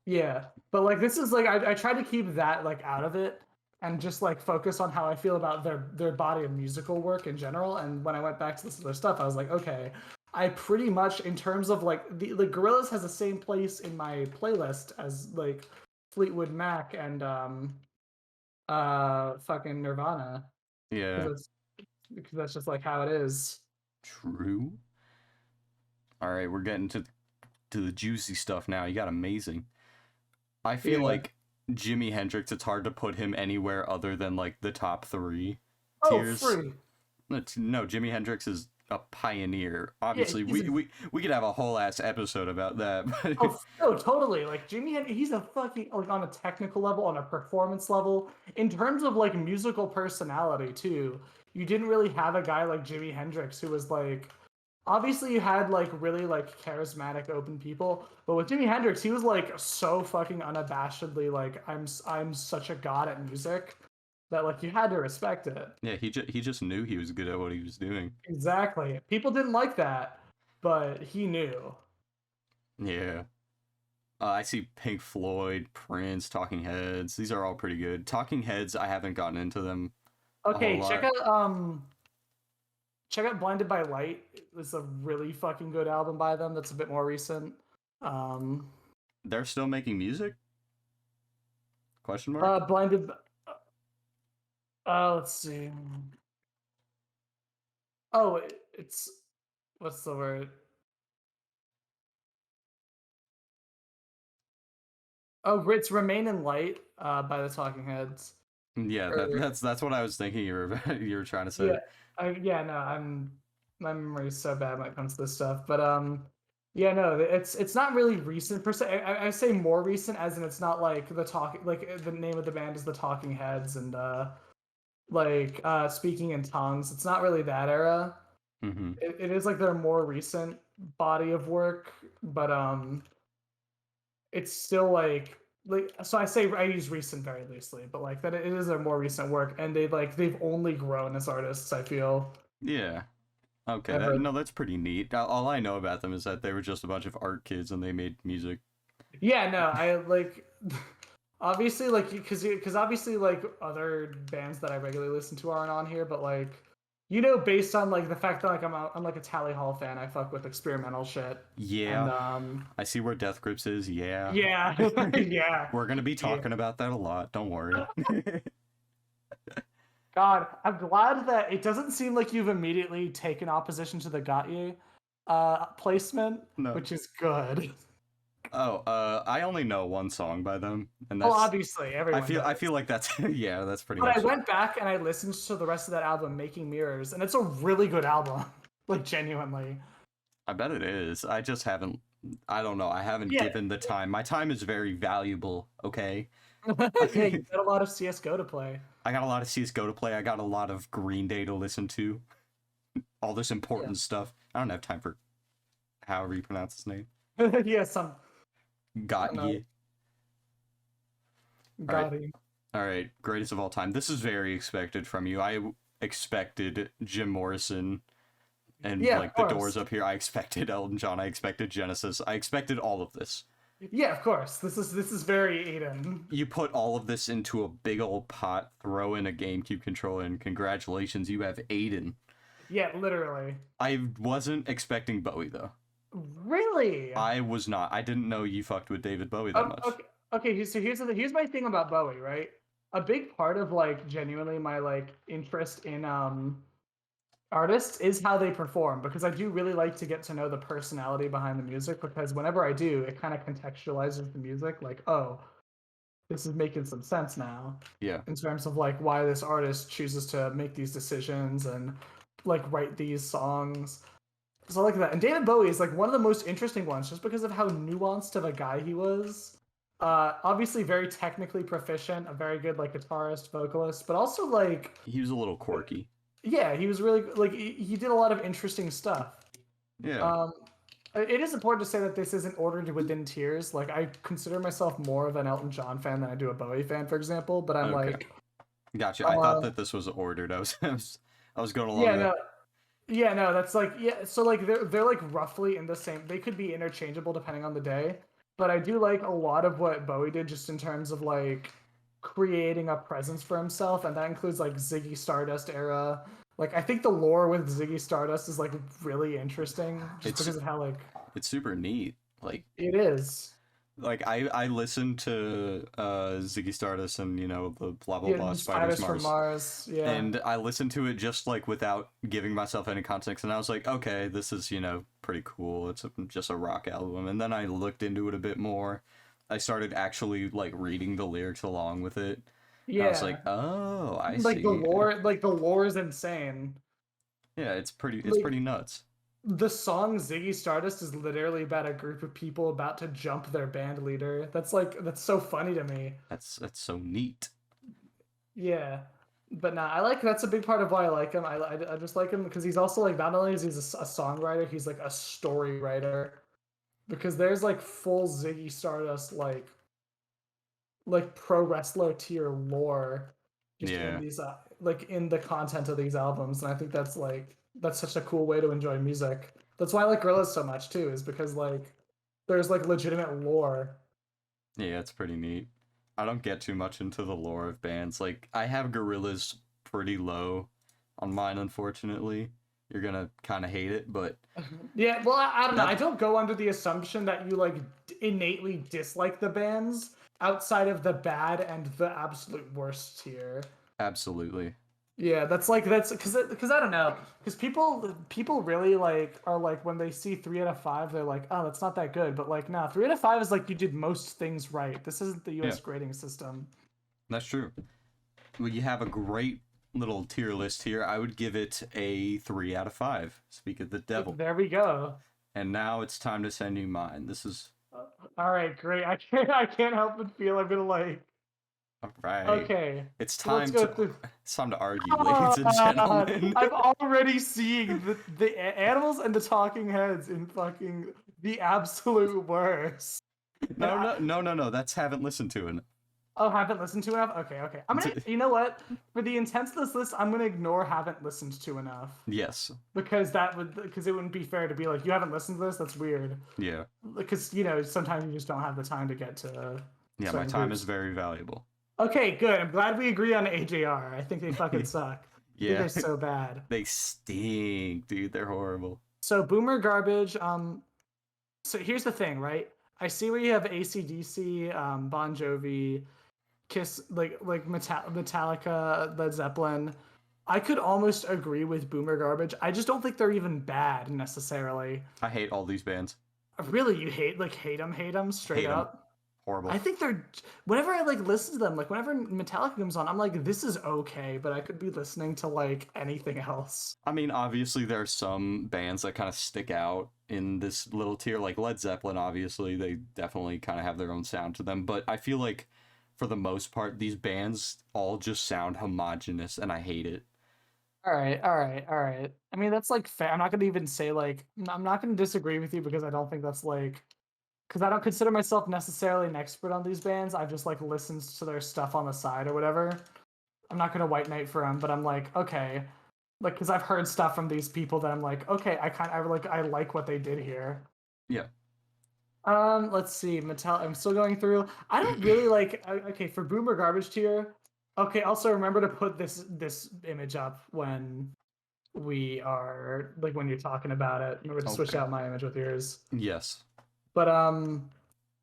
Yeah, but like this is like I try to keep that like out of it and just like focus on how I feel about their body of musical work in general. And when I went back to listen to their stuff, I was like, okay, I pretty much, in terms of like the Gorillaz, has the same place in my playlist as like Fleetwood Mac and fucking Nirvana, Yeah. because that's just like how it is. True. All right, we're getting to the juicy stuff now. You got amazing. I feel Yeah. like Jimi Hendrix, it's hard to put him anywhere other than like the top 3 Oh, tiers. free. No, Jimi Hendrix is a pioneer. Yeah, Obviously, we could have a whole ass episode about that. oh, totally. Like he's a fucking, like, on a technical level, on a performance level, in terms of like musical personality too. You didn't really have a guy like Jimi Hendrix who was like, obviously you had like really like charismatic open people, but with Jimi Hendrix, he was like so fucking unabashedly like I'm such a god at music that like you had to respect it. Yeah, he just knew he was good at what he was doing. Exactly. People didn't like that, but he knew. Yeah. I see Pink Floyd, Prince, Talking Heads. These are all pretty good. Talking Heads, I haven't gotten into them a whole Okay, check lot. out check out Blinded by Light. It's a really fucking good album by them. That's a bit more recent. They're still making music? Question mark? Blinded. Let's see. Oh, it's what's the word? Oh, it's Remain in Light by the Talking Heads. Yeah, that's what I was thinking you were trying to say. Yeah, no, my memory is so bad when it comes to this stuff, but yeah, no, it's not really recent per se. I say more recent as in it's not like the name of the band is the Talking Heads and Speaking in Tongues. It's not really that era. Mm-hmm. It is like their more recent body of work, but it's still like so I use recent very loosely, but like that it is their more recent work, and they've only grown as artists, I feel. Yeah. Okay, Ever. that's pretty neat. All I know about them is that they were just a bunch of art kids and they made music. Yeah, no, I like obviously like because obviously like other bands that I regularly listen to aren't on here, but like based on like the fact that like I'm like a Tally Hall fan, I fuck with experimental shit. Yeah. And I see where Death Grips is. Yeah. yeah, yeah. We're gonna be talking about that a lot. Don't worry. God, I'm glad that it doesn't seem like you've immediately taken opposition to the Gautier placement, No. which is good. Oh, I only know one song by them, and that's. Well, obviously, everyone. I feel like that's yeah, that's pretty But much. I went back and I listened to the rest of that album, Making Mirrors, and it's a really good album, like genuinely. I bet it is. I just haven't. I don't know. I haven't given the time. My time is very valuable. Okay. Yeah, you got a lot of CS:GO to play. I got a lot of CS:GO to play. I got a lot of Green Day to listen to. All this important stuff. I don't have time for however you pronounce his name. Yeah, some. Got ye. Got him. All right, greatest of all time. This is very expected from you. I expected Jim Morrison and like the Doors up here. I expected Elton John. I expected Genesis. I expected all of this. Yeah, of course. This is very Aidan. You put all of this into a big old pot, throw in a GameCube controller, and congratulations, you have Aidan. Yeah, literally. I wasn't expecting Bowie though. Really? I was not. I didn't know you fucked with David Bowie that much. Okay. So here's my thing about Bowie, right? A big part of like genuinely my like interest in artists is how they perform, because I do really like to get to know the personality behind the music, because whenever I do, it kind of contextualizes the music, like, oh, this is making some sense now. Yeah. In terms of like why this artist chooses to make these decisions and like write these songs. So I like that. And David Bowie is like one of the most interesting ones just because of how nuanced of a guy he was. Obviously very technically proficient, a very good like guitarist, vocalist, but also like he was a little quirky. Yeah, he was really like he did a lot of interesting stuff. Yeah. It is important to say that this isn't ordered within tiers. Like I consider myself more of an Elton John fan than I do a Bowie fan, for example. But I'm like, gotcha. I thought that this was ordered. I was going along. No, that's like So like they're like roughly in the same. They could be interchangeable depending on the day. But I do like a lot of what Bowie did, just in terms of like creating a presence for himself, and that includes like Ziggy Stardust era. Like I think the lore with Ziggy Stardust is like really interesting, just because of how like it's super neat. Like it is. Like I listened to Ziggy Stardust and the blah blah blah Spiders from Mars. Yeah. And I listened to it just like without giving myself any context, and I was like, okay, this is pretty cool. It's just a rock album. And then I looked into it a bit more. I started actually like reading the lyrics along with it. Yeah. I was like, oh, I see. The lore is insane. Yeah, it's pretty nuts. The song Ziggy Stardust is literally about a group of people about to jump their band leader. That's so funny to me. That's so neat. Yeah. But that's a big part of why I like him. I just like him because he's also like, not only is he a songwriter, he's like a story writer. Because there's like full Ziggy Stardust like pro wrestler tier lore just in these like in the content of these albums, and I think that's such a cool way to enjoy music. That's why I like Gorillaz so much too, is because like there's like legitimate lore. Yeah, it's pretty neat. I don't get too much into the lore of bands. Like I have Gorillaz pretty low on mine, unfortunately. you're gonna kind of hate it, but Yeah, well, I don't know. that I don't go under the assumption that you like innately dislike the bands outside of the bad and the absolute worst tier. absolutely. Yeah, that's because I don't know, because people really like are like when they see 3 out of 5 they're like, oh, that's not that good, but like no, 3 out of 5 is like you did most things right. This isn't the Yeah, U.S. grading system. that's true. Well, you have a great little tier list here. I would give it a 3 out of 5. Speak of the devil. There we go. And now it's time to send you mine. This is All right, great. I can't help but feel I'm gonna like. all right. Okay, It's so let's time go to through. it's time to argue, ladies and gentlemen. I'm already seeing the animals and the talking heads in fucking the absolute worst. No. That's haven't listened to it. Oh, haven't listened to enough? Okay. I'm gonna, you know what? For the intent of this list, I'm gonna ignore haven't listened to enough. Yes. Because it wouldn't be fair to be like, you haven't listened to this? That's weird. Yeah. Because, sometimes you just don't have the time to get to Yeah, my certain time groups. is very valuable. Okay, good. I'm glad we agree on AJR. I think they fucking suck. Yeah. They're so bad. They stink, dude. They're horrible. So Boomer Garbage, so here's the thing, right? I see where you have AC/DC, Bon Jovi, Kiss, like Metallica, Led Zeppelin. I could almost agree with Boomer Garbage. I just don't think they're even bad necessarily. I hate all these bands. Really, you hate them straight Hate 'em. up? Horrible. I think they're, whenever I like listen to them, like whenever Metallica comes on, I'm like, this is okay, but I could be listening to like anything else. I mean, obviously there are some bands that kind of stick out in this little tier, like Led Zeppelin. Obviously, they definitely kind of have their own sound to them, but I feel like for the most part, these bands all just sound homogenous, and I hate it. All right. I mean, that's like fair. I'm not gonna even say like I'm not gonna disagree with you because I don't think that's like because I don't consider myself necessarily an expert on these bands. I've just like listened to their stuff on the side or whatever. I'm not gonna white knight for them, but I'm like, okay, like because I've heard stuff from these people that I'm like, okay, I like what they did here. Yeah. Let's see, Mattel. I'm still going through. I don't really like. Okay, for Boomer Garbage tier. Okay, also remember to put this image up when we are like when you're talking about it. Remember to switch Okay. out my image with yours. Yes. But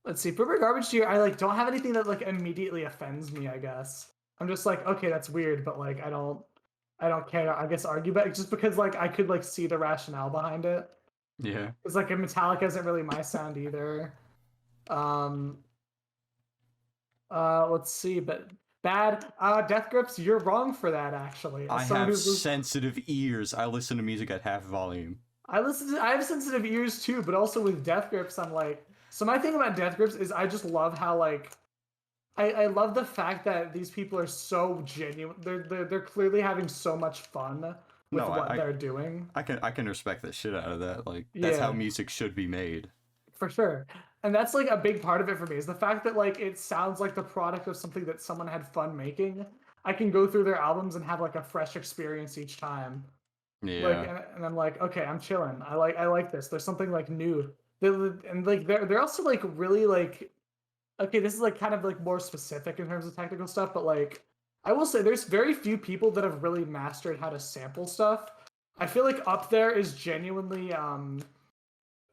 let's see. Boomer Garbage tier. I like don't have anything that like immediately offends me. I guess I'm just like, okay, that's weird, but like I don't care. I guess argue about it just because like I could like see the rationale behind it. Yeah. It's like a Metallica isn't really my sound either. Let's see, but bad. Death Grips, you're wrong for that actually. I have sensitive ears. I listen to music at half volume. I have sensitive ears too, but also with Death Grips, I'm like. So my thing about Death Grips is I just love how like. I love the fact that these people are so genuine. They're clearly having so much fun with what they're doing. I can respect the shit out of that. Like that's how music should be made. For sure. And that's like a big part of it for me is the fact that like it sounds like the product of something that someone had fun making. I can go through their albums and have like a fresh experience each time. Yeah. Like and I'm like, okay, I'm chilling. I like this. There's something like new. And like they're also like really like okay, this is like kind of like more specific in terms of technical stuff, but like I will say there's very few people that have really mastered how to sample stuff. I feel like up there is genuinely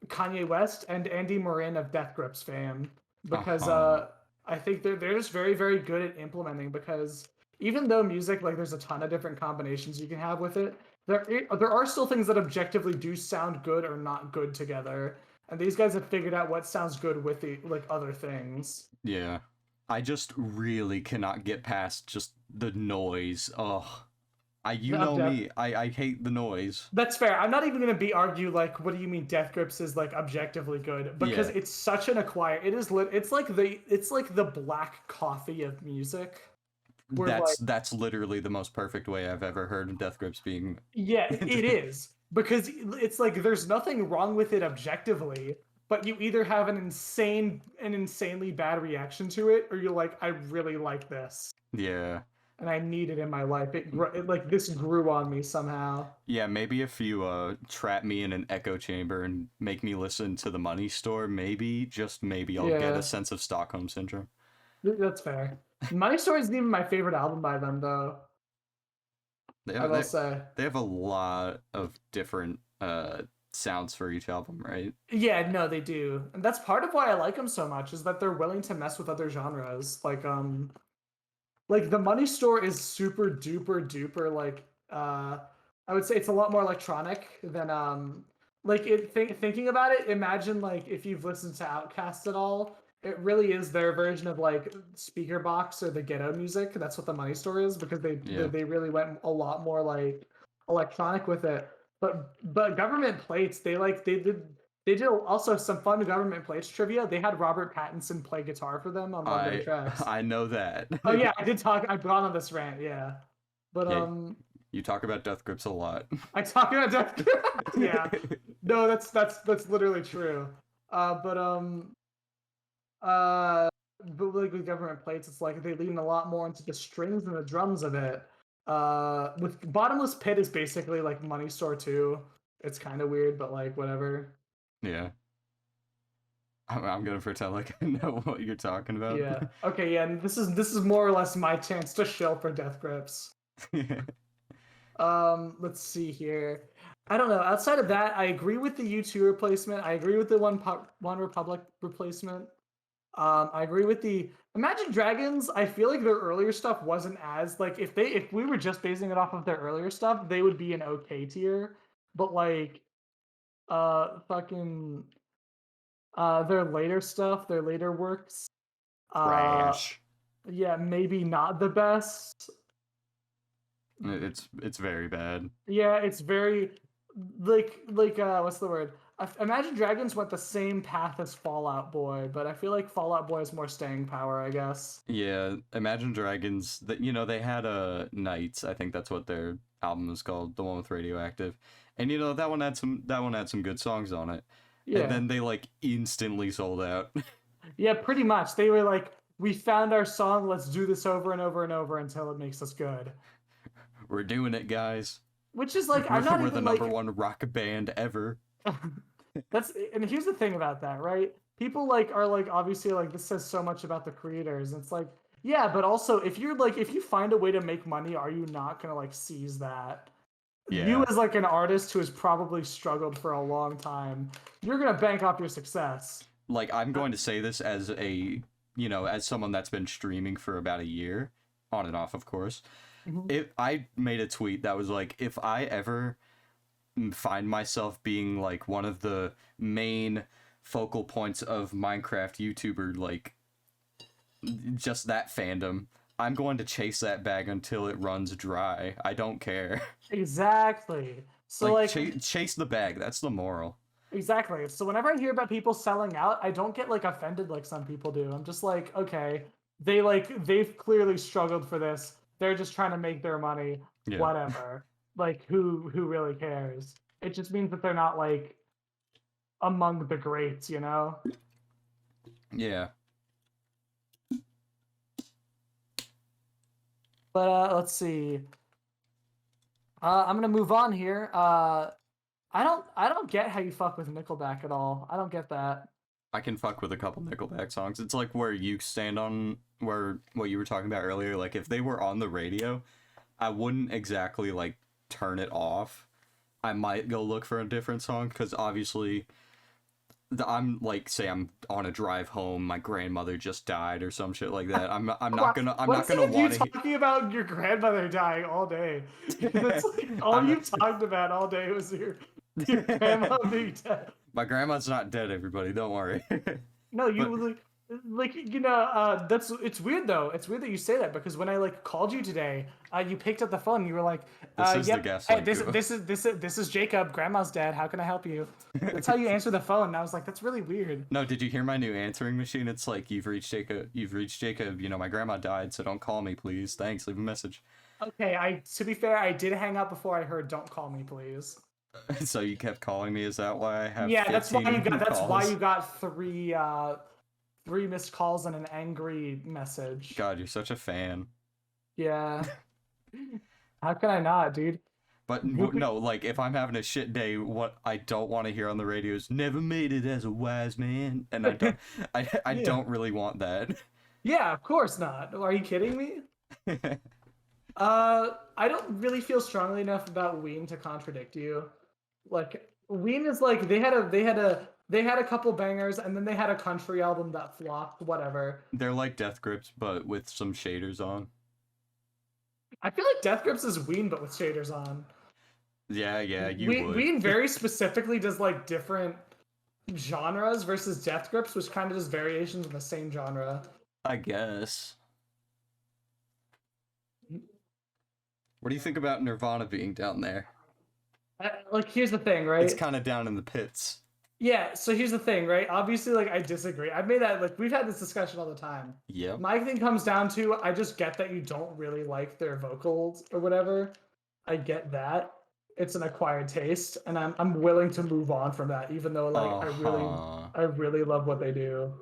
Kanye West and Andy Morin of Death Grips fame because I think they're just very, very good at implementing because even though music, like there's a ton of different combinations you can have with it, there are still things that objectively do sound good or not good together. And these guys have figured out what sounds good with the like other things. Yeah. I just really cannot get past just the noise. Ugh. Me. I hate the noise. That's fair. I'm not even gonna argue like, what do you mean Death Grips is like objectively good? Because it's such an acquired. It is it's like the black coffee of music. That's literally the most perfect way I've ever heard of Death Grips being. Yeah, it is. Because it's like there's nothing wrong with it objectively, but you either have an insanely bad reaction to it, or you're like, I really like this. Yeah. And I need it in my life. It like this grew on me somehow. Yeah, maybe if you trap me in an echo chamber and make me listen to the Money Store, maybe, just maybe I'll get a sense of Stockholm Syndrome. That's fair. Money Store isn't even my favorite album by them, though. I will say. They have a lot of different sounds for each album, right? Yeah, no, they do. And that's part of why I like them so much, is that they're willing to mess with other genres. Like the Money Store is super duper duper like I would say it's a lot more electronic than like thinking about it, imagine like if you've listened to Outkast at all, it really is their version of like speaker box or the ghetto music. That's what the Money Store is, because they really went a lot more like electronic with it. But Government Plates, they did also some fun Government Plates trivia. They had Robert Pattinson play guitar for them on one of their tracks. I know that. Oh yeah, I brought on this rant, yeah. But yeah, you talk about Death Grips a lot. I talk about Death Grips. Yeah. No, that's literally true. But like with Government Plates, it's like they lean a lot more into the strings and the drums of it. With Bottomless Pit is basically like Money Store 2. It's kind of weird, but like whatever. Yeah. I'm gonna pretend like I know what you're talking about. Yeah. Okay. Yeah. And this is more or less my chance to shill for Death Grips. Let's see here. I don't know. Outside of that, I agree with the U2 replacement. I agree with the One Republic replacement. I agree with the Imagine Dragons. I feel like their earlier stuff wasn't as like if we were just basing it off of their earlier stuff, they would be an okay tier. But like, fucking, their later stuff, their later works, trash. Yeah, maybe not the best. It's very bad. Yeah, it's very like what's the word? Imagine Dragons went the same path as Fall Out Boy, but I feel like Fall Out Boy has more staying power, I guess. Yeah, Imagine Dragons, that they had Nights, I think that's what their album is called, the one with Radioactive. And that one had some good songs on it. Yeah. And then they like instantly sold out. Yeah, pretty much. They were like, we found our song, let's do this over and over and over until it makes us good. We're doing it, guys. Which is like, I'm not we're even the number one rock band ever. And here's the thing about that, right? People like are like obviously like this says so much about the creators. It's like, yeah, but also if you find a way to make money, are you not gonna like seize that? Yeah. You as like an artist who has probably struggled for a long time, you're gonna bank off your success. Like, I'm going to say this as as someone that's been streaming for about a year, on and off, of course. Mm-hmm. I made a tweet that was like, if I ever find myself being like one of the main focal points of Minecraft YouTuber, like just that fandom, I'm going to chase that bag until it runs dry. I don't care. Exactly. So like chase the bag. That's the moral. Exactly. So whenever I hear about people selling out, I don't get like offended like some people do. I'm just like, okay, they've clearly struggled for this. They're just trying to make their money. Yeah. Whatever. Like who really cares? It just means that they're not like among the greats, you know? Yeah. But let's see. I'm gonna move on here. I don't get how you fuck with Nickelback at all. I don't get that. I can fuck with a couple Nickelback songs. It's like where you stand on what you were talking about earlier. Like if they were on the radio, I wouldn't exactly like turn it off. I might go look for a different song because obviously I'm like, say I'm on a drive home, my grandmother just died or some shit like that. I'm not gonna want to talking about your grandmother dying all day. That's like all you talked about all day was your grandma being dead. My grandma's not dead, everybody. Don't worry. No, you it's weird though. It's weird that you say that because when I like called you today, you picked up the phone. And you were like, "This is the Gaslight. This is Jacob. Grandma's dead. How can I help you?" That's how you answer the phone. And I was like, "That's really weird." No, did you hear my new answering machine? It's like, "You've reached Jacob. You've reached Jacob. My grandma died, so don't call me, please. Thanks. Leave a message." Okay. To be fair, I did hang up before I heard "Don't call me, please." So you kept calling me. Is that why I have? Yeah, that's why you got three missed calls and an angry message. God, you're such a fan. Yeah. How can I not, dude? But no, like, if I'm having a shit day, what I don't want to hear on the radio is "never made it as a wise man," and I don't, I don't really want that. Yeah, of course not. Are you kidding me? I don't really feel strongly enough about Ween to contradict you. Like Ween is like they had a couple bangers and then they had a country album that flopped. Whatever. They're like Death Grips, but with some shaders on. I feel like Death Grips is Ween but with shaders on. Yeah, you would. Ween very specifically does like different genres versus Death Grips, which kind of just variations in the same genre. I guess. What do you think about Nirvana being down there? Like, here's the thing, right? It's kind of down in the pits. Yeah, so here's the thing, right? Obviously, like, I disagree. I've made that, like, we've had this discussion all the time. Yeah. My thing comes down to, I just get that you don't really like their vocals or whatever. I get that. It's an acquired taste, and I'm willing to move on from that, even though, like, I really love what they do.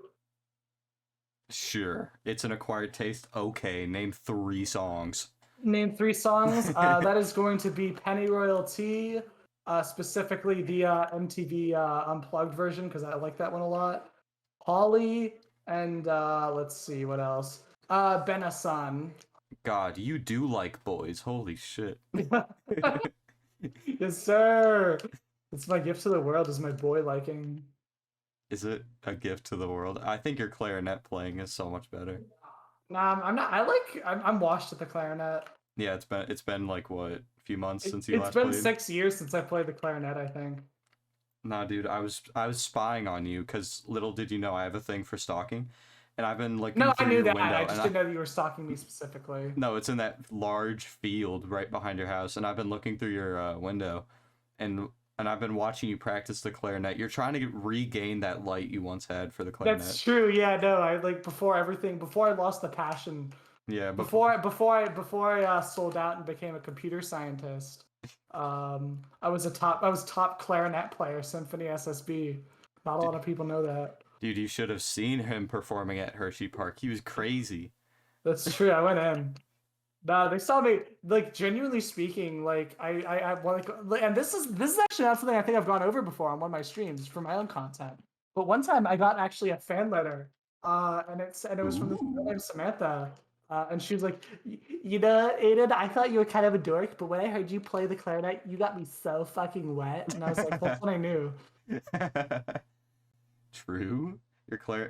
Sure. It's an acquired taste. Okay, name 3 songs. Name 3 songs. That is going to be Pennyroyal Tea, specifically the MTV Unplugged version, because I like that one a lot. Holly, and let's see, what else? Benasan. God, you do like boys. Holy shit. Yes, sir. It's my gift to the world, is my boy liking. Is it a gift to the world? I think your clarinet playing is so much better. Nah, I'm not. I'm washed at the clarinet. Yeah, it's been like what, a few months since you last played? played? It's been 6 years since I played the clarinet, I think. Nah, dude, I was spying on you because little did you know I have a thing for stalking, and I've been looking No, I through knew your that. window. I just didn't know that you were stalking me specifically. No, it's in that large field right behind your house, and I've been looking through your window, and I've been watching you practice the clarinet. You're trying to regain that light you once had for the clarinet. That's true. Yeah, no, I like before I lost the passion. Yeah, before I sold out and became a computer scientist. I was top clarinet player, Symphony SSB. Not a lot of people know that. Dude, you should have seen him performing at Hershey Park. He was crazy. That's true. I went in. No, they saw me. Like, genuinely speaking, like I like, and this is actually not something I think I've gone over before on one of my streams for my own content. But one time I got actually a fan letter, and it was from this girl named Samantha, and she was like, you know, Aidan, I thought you were kind of a dork, but when I heard you play the clarinet, you got me so fucking wet, and I was like, that's when I knew. True.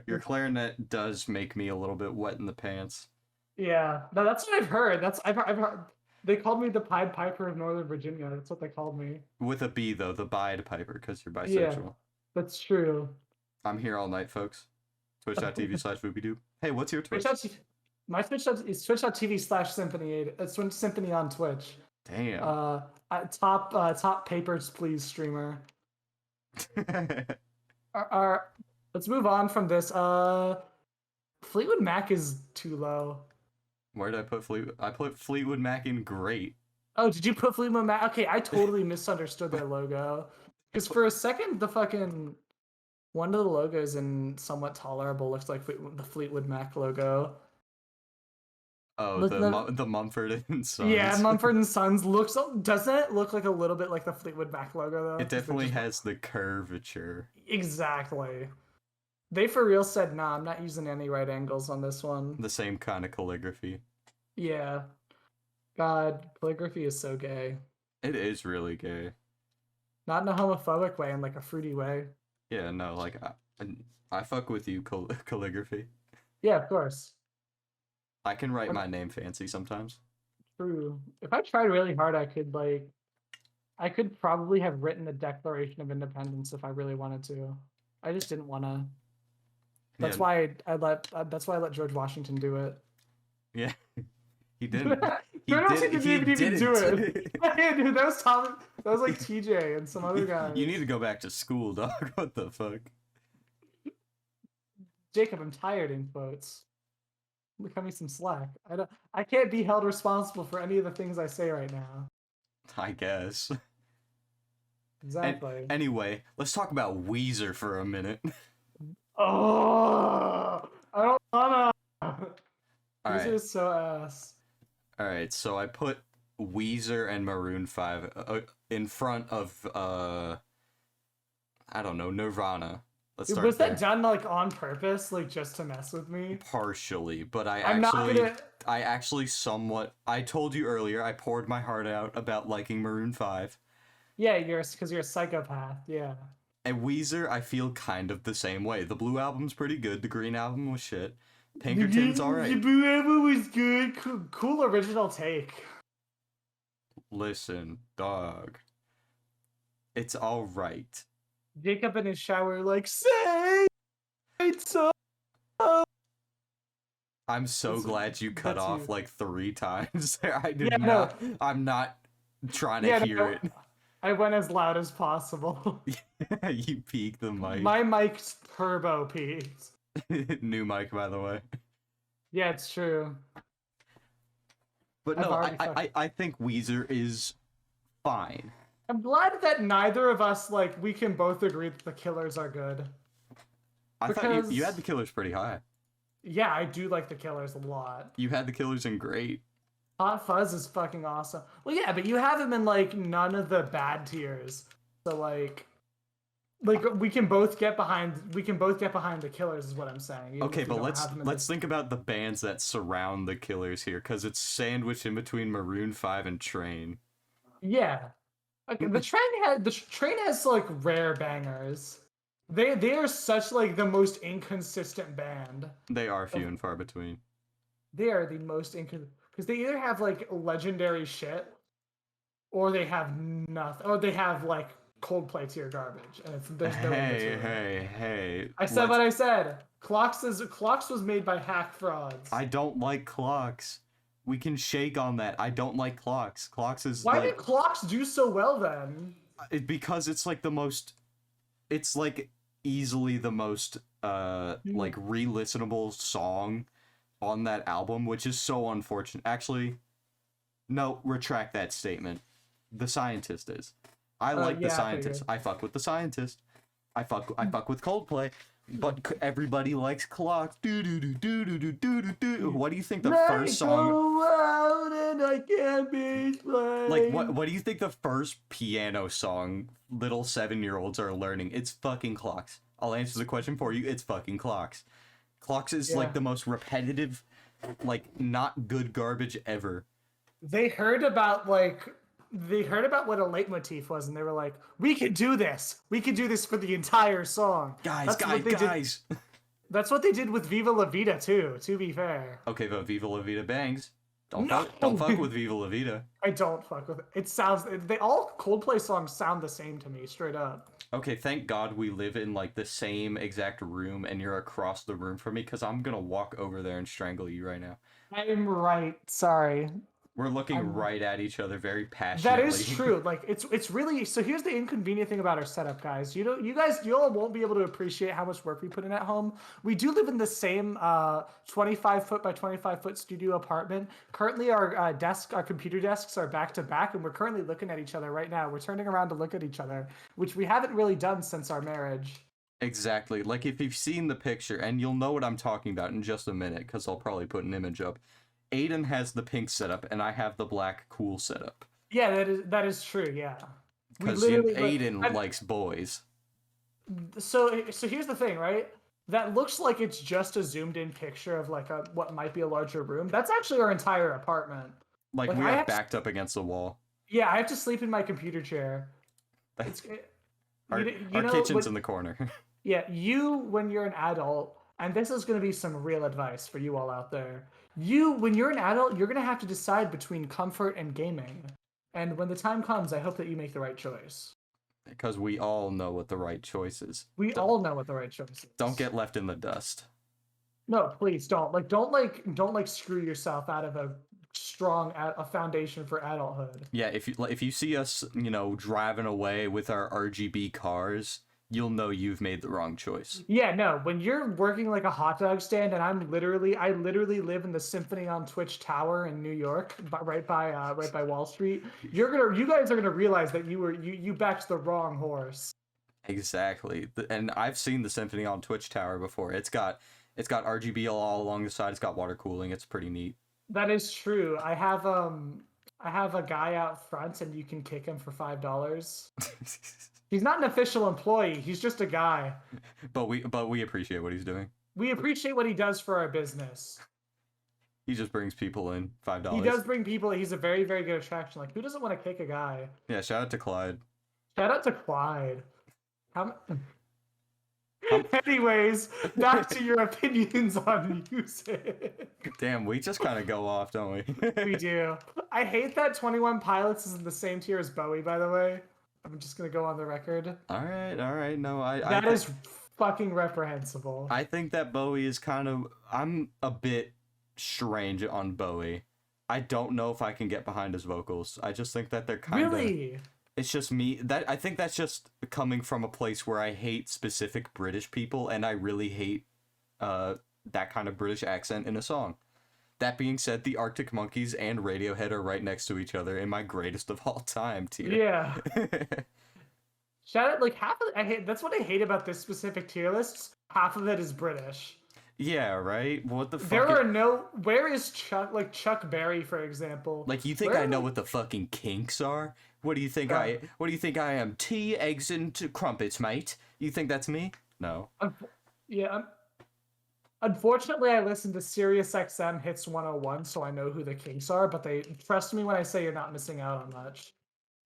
Your clarinet does make me a little bit wet in the pants. Yeah, no, that's what I've heard. I've heard. They called me the Pied Piper of Northern Virginia. That's what they called me. With a B though, the Pied Piper, because you're bisexual. Yeah, that's true. I'm here all night, folks. Twitch.tv/Voopydoop. Hey, what's your Twitch? My Twitch is twitch.tv/Symphony. It's Symphony on Twitch. Damn. Top papers, please, streamer. Let's move on from this. Fleetwood Mac is too low. Where did I put Fleetwood? I put Fleetwood Mac in great. Oh, did you put Fleetwood Mac? Okay, I totally misunderstood their logo. Because for a second, the fucking one of the logos in Somewhat Tolerable looks like the Fleetwood Mac logo. Oh, the Mumford and Sons. Yeah, Mumford and Sons doesn't it look like a little bit like the Fleetwood Mac logo though? It definitely has the curvature. Exactly. They for real said, nah, I'm not using any right angles on this one. The same kind of calligraphy. Yeah. God, calligraphy is so gay. It is really gay. Not in a homophobic way, in like a fruity way. Yeah, no, like, I fuck with you, calligraphy. Yeah, of course. I can write my name fancy sometimes. True. If I tried really hard, I could probably have written the Declaration of Independence if I really wanted to. I just didn't want to. That's why I let George Washington do it. Yeah, he didn't. He didn't even do it. Yeah, dude, that was Tom. That was like TJ and some other guy. You need to go back to school, dog. What the fuck? Jacob, I'm tired. In quotes. Cut me some slack. I can't be held responsible for any of the things I say right now. I guess. Exactly. Anyway, let's talk about Weezer for a minute. Oh, I don't wanna. Weezer is so ass. Alright, so I put Weezer and Maroon 5 in front of, I don't know, Nirvana. Let's start Was that there. done like on purpose, like just to mess with me? Partially, but I'm not gonna. I actually somewhat. I told you earlier. I poured my heart out about liking Maroon 5. Yeah, because you're a psychopath. Yeah. And Weezer, I feel kind of the same way. The Blue album's pretty good. The Green album was shit. Pinkerton's The alright. Blue Album was good. Cool original take. Listen, dog. It's alright. Jacob in his shower, like, say it's so. I'm so glad you cut off you. like 3 times there. I did Yeah, not. no. I'm not trying to hear it. I went as loud as possible. You peaked the mic. My mic's turbo peaked. New mic, by the way. Yeah, it's true. But no, I think Weezer is fine. I'm glad that neither of us, like, we can both agree that the Killers are good. I thought you had the Killers pretty high. Yeah, I do like the Killers a lot. You had the Killers in great. Hot Fuzz is fucking awesome. Well, yeah, but you have him in, like, none of the bad tiers. So, like we can both get behind the Killers is what I'm saying. Okay, but let's think about the bands that surround the Killers here, because it's sandwiched in between Maroon 5 and Train. Yeah. Okay, the Train has like rare bangers. They are such like the most inconsistent band. They are few and far between. They are the most inconsistent because they either have like legendary shit, or they have nothing, or they have like Coldplay tier garbage, and there's no hey. I said what I said. Clocks was made by hack frauds. I don't like Clocks. We can shake on that. I don't like Clocks. Clocks is Why did Clocks do so well then? Because it's like the most. It's like easily the most like re-listenable song on that album, which is so unfortunate. Actually, no, retract that statement. The Scientist is. I like The Scientist. I fuck with The Scientist. I fuck with Coldplay. But everybody likes Clocks. Do do do do do do do do do. What do you think the first song? Go out and I can't be played. Like what do you think the first piano song little 7-year-olds are learning? It's fucking Clocks. I'll answer the question for you. It's fucking Clocks. Clocks is like the most repetitive, like not good garbage ever. They heard about what a leitmotif was, and they were like, "We could do this. We could do this for the entire song." Guys. That's what they did with Viva La Vida too. To be fair. Okay, but Viva La Vida bangs. Don't fuck with Viva La Vida. I don't fuck with it. It sounds. All Coldplay songs sound the same to me, straight up. Okay, thank God we live in like the same exact room, and you're across the room from me, because I'm gonna walk over there and strangle you right now. I'm right. Sorry. We're looking right at each other very passionately. That is true. Like it's really so. Here's the inconvenient thing about our setup, guys. You all won't be able to appreciate how much work we put in at home. We do live in the same 25-foot by 25-foot studio apartment. Currently, our computer desks are back to back, and we're currently looking at each other right now. We're turning around to look at each other, which we haven't really done since our marriage. Exactly. Like if you've seen the picture, and you'll know what I'm talking about in just a minute, because I'll probably put an image up. Aidan has the pink setup, and I have the black cool setup. Yeah, that is true. Yeah, because Aidan likes boys. So here's the thing, right? That looks like it's just a zoomed-in picture of like what might be a larger room. That's actually our entire apartment. Like we are backed up against the wall. Yeah, I have to sleep in my computer chair. Our kitchen's in the corner. Yeah, when you're an adult, and this is going to be some real advice for you all out there. When you're an adult, you're going to have to decide between comfort and gaming. And when the time comes, I hope that you make the right choice. Because we all know what the right choice is. We all know what the right choice is. Don't get left in the dust. No, please don't. Don't screw yourself out of a strong foundation for adulthood. Yeah, if you see us, driving away with our RGB cars, you'll know you've made the wrong choice. Yeah, no, when you're working like a hot dog stand, and I literally live in the Symphony on Twitch Tower in New York, right by Wall Street. You guys are gonna realize that you backed the wrong horse. Exactly, and I've seen the Symphony on Twitch Tower before. It's got RGB all along the side. It's got water cooling. It's pretty neat. That is true. I have a guy out front, and you can kick him for $5. He's not an official employee. He's just a guy. But we appreciate what he's doing. We appreciate what he does for our business. He just brings people in $5. He does bring people. He's a very, very good attraction. Like, who doesn't want to kick a guy? Yeah, shout out to Clyde. Shout out to Clyde. Anyways, back to your opinions on music. Damn, we just kind of go off, don't we? We do. I hate that 21 Pilots is in the same tier as Bowie, by the way. I'm just gonna go on the record. All right. No, That is fucking reprehensible. I think that Bowie is kind of... I'm a bit strange on Bowie. I don't know if I can get behind his vocals. I just think that they're kind of... Really? It's just me. I think that's just coming from a place where I hate specific British people, and I really hate that kind of British accent in a song. That being said, the Arctic Monkeys and Radiohead are right next to each other in my greatest of all time tier. Yeah. Shout out, like, that's what I hate about this specific tier list. Half of it is British. Yeah, right? What the fuck? Where is Chuck Berry, for example? Like, you think I know what the fucking Kinks are? What do you think I am? Tea, eggs, and crumpets, mate? You think that's me? No. Unfortunately, I listen to Sirius XM Hits 101, so I know who the Kinks are, but trust me when I say you're not missing out on much.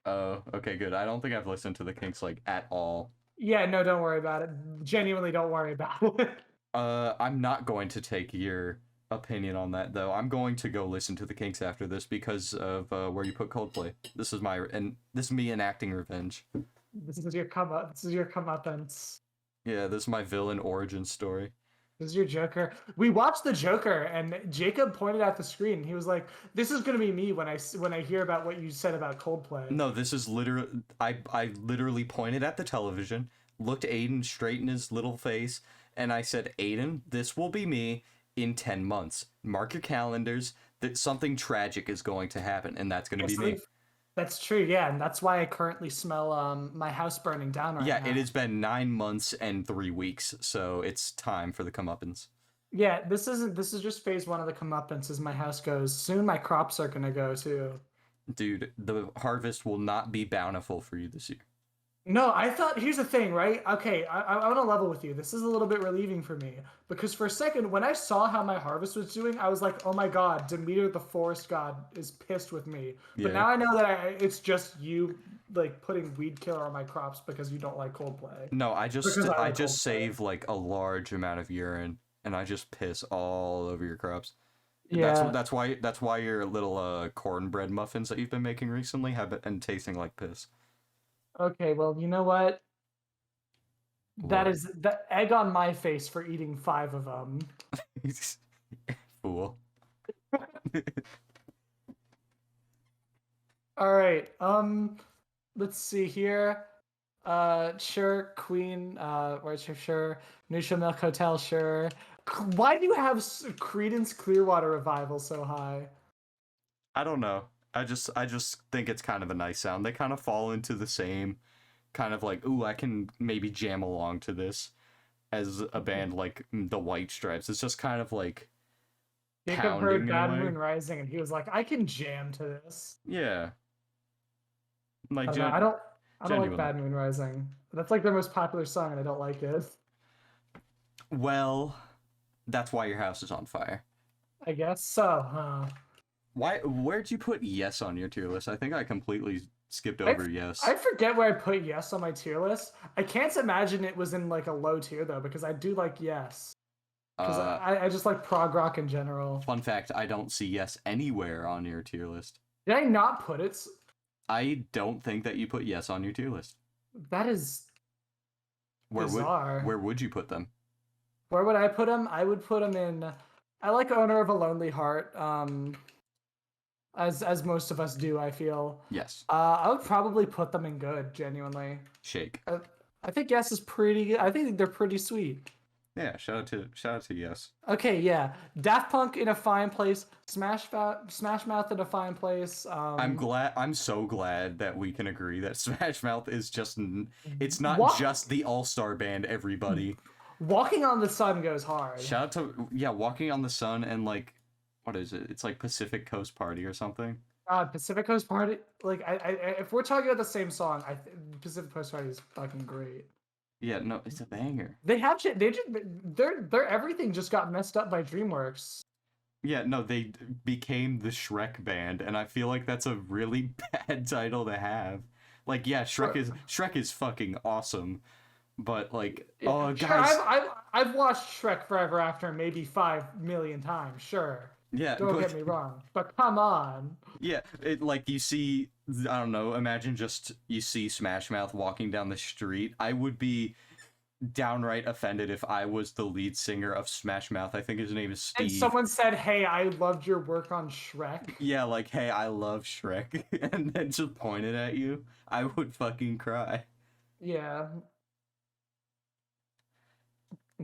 Oh, okay, good. I don't think I've listened to the Kinks, like, at all. Yeah, no, don't worry about it. Genuinely, don't worry about it. I'm not going to take your opinion on that, though. I'm going to go listen to the Kinks after this because of where you put Coldplay. This is me enacting revenge. This is your comeuppance. Yeah, this is my villain origin story. This is your Joker. We watched the Joker, and Jacob pointed at the screen. And he was like, "This is gonna be me when I hear about what you said about Coldplay." No, this is literally. I literally pointed at the television, looked Aidan straight in his little face, and I said, "Aidan, this will be me in 10 months. Mark your calendars. That something tragic is going to happen, and that's going to be me." That's true, yeah, and that's why I currently smell my house burning down right now. Yeah, it has been 9 months and 3 weeks, so it's time for the comeuppance. Yeah, this is just phase 1 of the comeuppance as my house goes. Soon my crops are gonna go too. Dude, the harvest will not be bountiful for you this year. No, I thought, here's the thing, right? Okay, I want to level with you. This is a little bit relieving for me. Because for a second, when I saw how my harvest was doing, I was like, oh my god, Demeter the forest god is pissed with me. Yeah. But now I know that it's just you, like, putting weed killer on my crops because you don't like Coldplay. No, I just save, like, a large amount of urine, and I just piss all over your crops. Yeah. That's why your little cornbread muffins that you've been making recently have been tasting like piss. Okay, well, you know what? That is the egg on my face for eating 5 of them. Fool. All right. Let's see here. Sure, Queen. Where's your sure? Neutral Milk Hotel. Sure. Why do you have Creedence Clearwater Revival so high? I don't know. I just think it's kind of a nice sound. They kind of fall into the same kind of like, ooh, I can maybe jam along to this as a band like the White Stripes. It's just kind of like Jacob heard Bad Moon Rising and he was like, I can jam to this. Yeah. Like I don't like Bad Moon Rising. That's like their most popular song and I don't like it. Well, that's why your house is on fire. I guess so, huh? Where'd you put Yes on your tier list? I think I completely skipped over Yes. I forget where I put Yes on my tier list. I can't imagine it was in like a low tier though, because I do like Yes. Because I just like prog rock in general. Fun fact, I don't see Yes anywhere on your tier list. Did I not put it? I don't think that you put Yes on your tier list. That is bizarre. Where would you put them? Where would I put them? I would put them in... I like Owner of a Lonely Heart. As most of us do, I feel. Yes. I would probably put them in good, genuinely. Shake. I think Yes is pretty good. I think they're pretty sweet. Yeah, shout out to Yes. Okay, yeah. Daft Punk in a fine place. Smash Mouth in a fine place. I'm so glad that we can agree that Smash Mouth is just... It's not just the all-star band, everybody. Walking on the Sun goes hard. Shout out to... Yeah, Walking on the Sun and like... What is it? It's like Pacific Coast Party or something. Pacific Coast Party. Like, if we're talking about the same song, Pacific Coast Party is fucking great. Yeah, no, it's a banger. They have shit. Their everything just got messed up by DreamWorks. Yeah, no, they became the Shrek band, and I feel like that's a really bad title to have. Like, yeah, Shrek is fucking awesome, but like, oh, sure, guys, I've watched Shrek Forever After maybe 5 million times. Sure, yeah, don't get me wrong, but come on. Yeah, it like you see, I don't know. Imagine just you see Smash Mouth walking down the street. I would be downright offended if I was the lead singer of Smash Mouth. I think his name is Steve. And someone said, "Hey, I loved your work on Shrek." Yeah, like, hey, I love Shrek, and then just pointed at you. I would fucking cry. Yeah.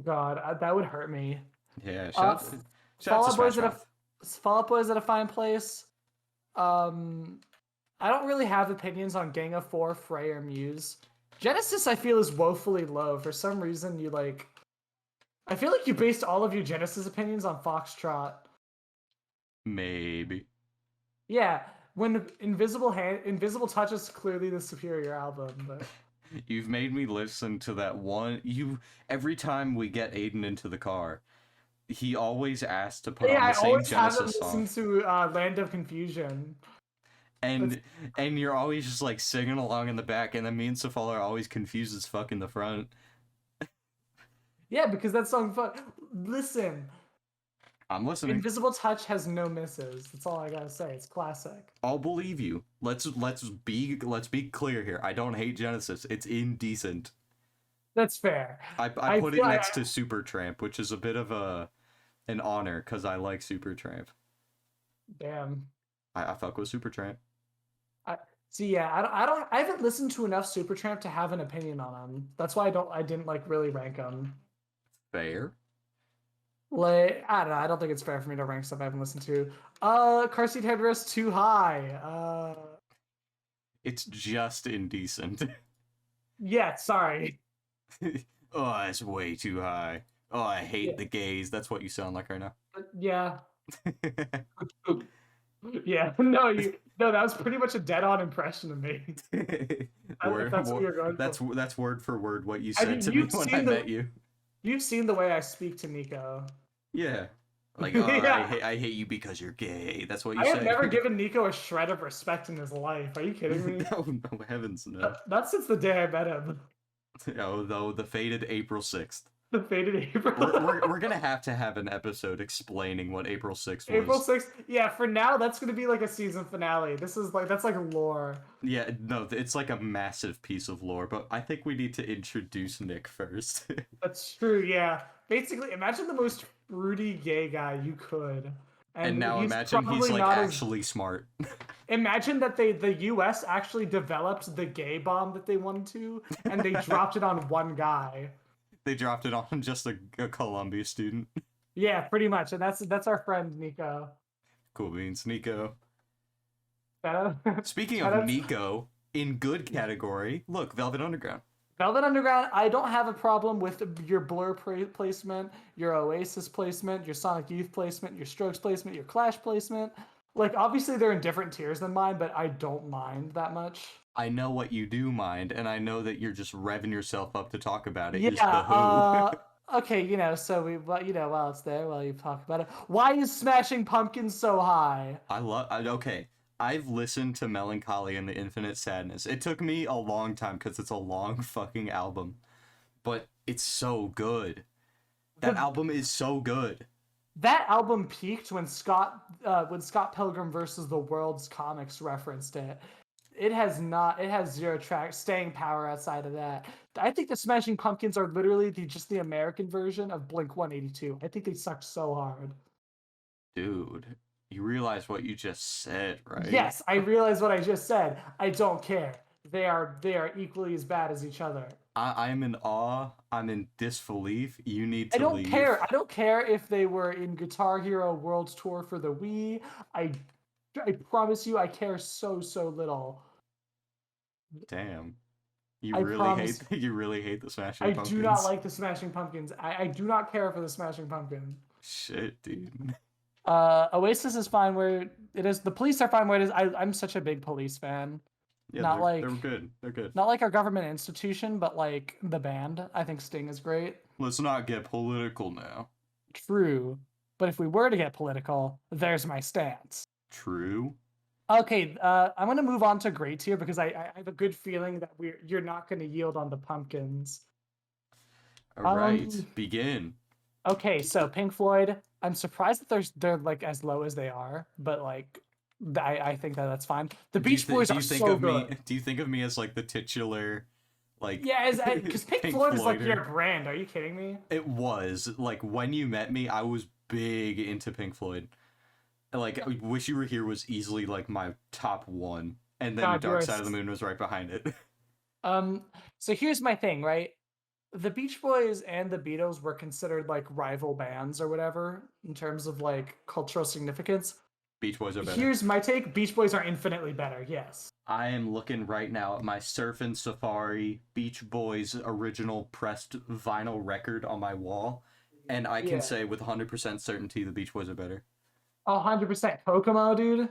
God, that would hurt me. Yeah, shout out to Smash Mouth. Fall Out Boy's at a fine place. I don't really have opinions on Gang of Four, Frey, or Muse. Genesis, I feel, is woefully low. For some reason, I feel like you based all of your Genesis opinions on Foxtrot. Maybe. Yeah, when Invisible Touch is clearly the superior album, but... You've made me listen to that one. Every time we get Aidan into the car, he always asks to put on the same Genesis song. I always have listened to Land of Confusion. And you're always just like singing along in the back, and then me and Safal are always confused as fuck in the front. Yeah, because that song. Listen. I'm listening. Invisible Touch has no misses. That's all I gotta say. It's classic. I'll believe you. Let's be clear here. I don't hate Genesis. It's indecent. That's fair. I put it next to Supertramp, which is a bit of an honor because I like Supertramp. Damn. I fuck with Supertramp. I haven't listened to enough Supertramp to have an opinion on them. That's why I didn't like really rank them. Fair. Like, I don't know. I don't think it's fair for me to rank stuff I haven't listened to. Car Seat Headrest too high. It's just indecent. Yeah, sorry. Oh, it's way too high. Oh, I hate the gays. That's what you sound like right now. Yeah. Yeah. No, that was pretty much a dead-on impression of me. That's what you're going for. That's word for word what you said to me when I met you. You've seen the way I speak to Nico. Yeah. Like, oh, yeah. I hate you because you're gay. That's what you say. I have never given Nico a shred of respect in his life. Are you kidding me? No, heavens no. Not since the day I met him. Oh, though, the fated April 6th. The fated April. we're gonna have to have an episode explaining what April 6th was. April 6th. Yeah, for now that's gonna be like a season finale. That's like lore. Yeah, no, it's like a massive piece of lore, but I think we need to introduce Nick first. That's true, yeah. Basically, imagine the most fruity gay guy you could. And now imagine he's like actually smart. Imagine that the US actually developed the gay bomb that they wanted to, and they dropped it on one guy. They dropped it on just a Columbia student. Yeah, pretty much, and that's our friend Nico. Cool beans, Nico. Speaking of Nico, in good category, look, Velvet Underground. Velvet Underground, I don't have a problem with your Blur placement, your Oasis placement, your Sonic Youth placement, your Strokes placement, your Clash placement. Like, obviously they're in different tiers than mine, but I don't mind that much. I know what you do mind, and I know that you're just revving yourself up to talk about it. Yeah, okay, so while it's there, while you talk about it, why is Smashing Pumpkins so high? Okay. I've listened to Melancholy and the Infinite Sadness. It took me a long time because it's a long fucking album, but it's so good. That album is so good. That album peaked when Scott Pilgrim versus the World's Comics referenced it. It has 0 staying power outside of that. I think the Smashing Pumpkins are literally just the American version of Blink-182. I think they suck so hard. Dude, you realize what you just said, right? Yes, I realize what I just said. I don't care. They are equally as bad as each other. I'm in awe. I'm in disbelief. You need to leave. I don't care if they were in Guitar Hero World Tour for the Wii. I promise you, I care so little. Damn. You really hate the Smashing Pumpkins. I do not like the Smashing Pumpkins. I do not care for the Smashing Pumpkins. Shit, dude. Oasis is fine where It is. The police are fine. What it is? I'm such a big police fan. Yeah, Not like they're good. They're good. not like our government institution, but like the band. I think Sting is great. Let's not get political now. True, but if we were to get political, there's my stance. True. Okay, I'm gonna move on to great tier because I have a good feeling that you're not gonna yield on the pumpkins. All right, begin. Okay, so Pink Floyd. I'm surprised that they're like as low as they are, but like I think that's fine. The Beach Boys are so good. Do you think of me as like the titular, like? Yeah, because Pink Floyd is like your brand. Are you kidding me? It was like when you met me, I was big into Pink Floyd. Like, Wish You Were Here was easily like my top one, and then Dark Side of the Moon was right behind it. So here's my thing, right? The Beach Boys and the Beatles were considered like rival bands or whatever in terms of like cultural significance. Beach Boys are better. Here's my take. Beach Boys are infinitely better, yes. I am looking right now at my Surfin' Safari Beach Boys original pressed vinyl record on my wall, and I can say with 100% certainty the Beach Boys are better. 100% Kokomo, dude.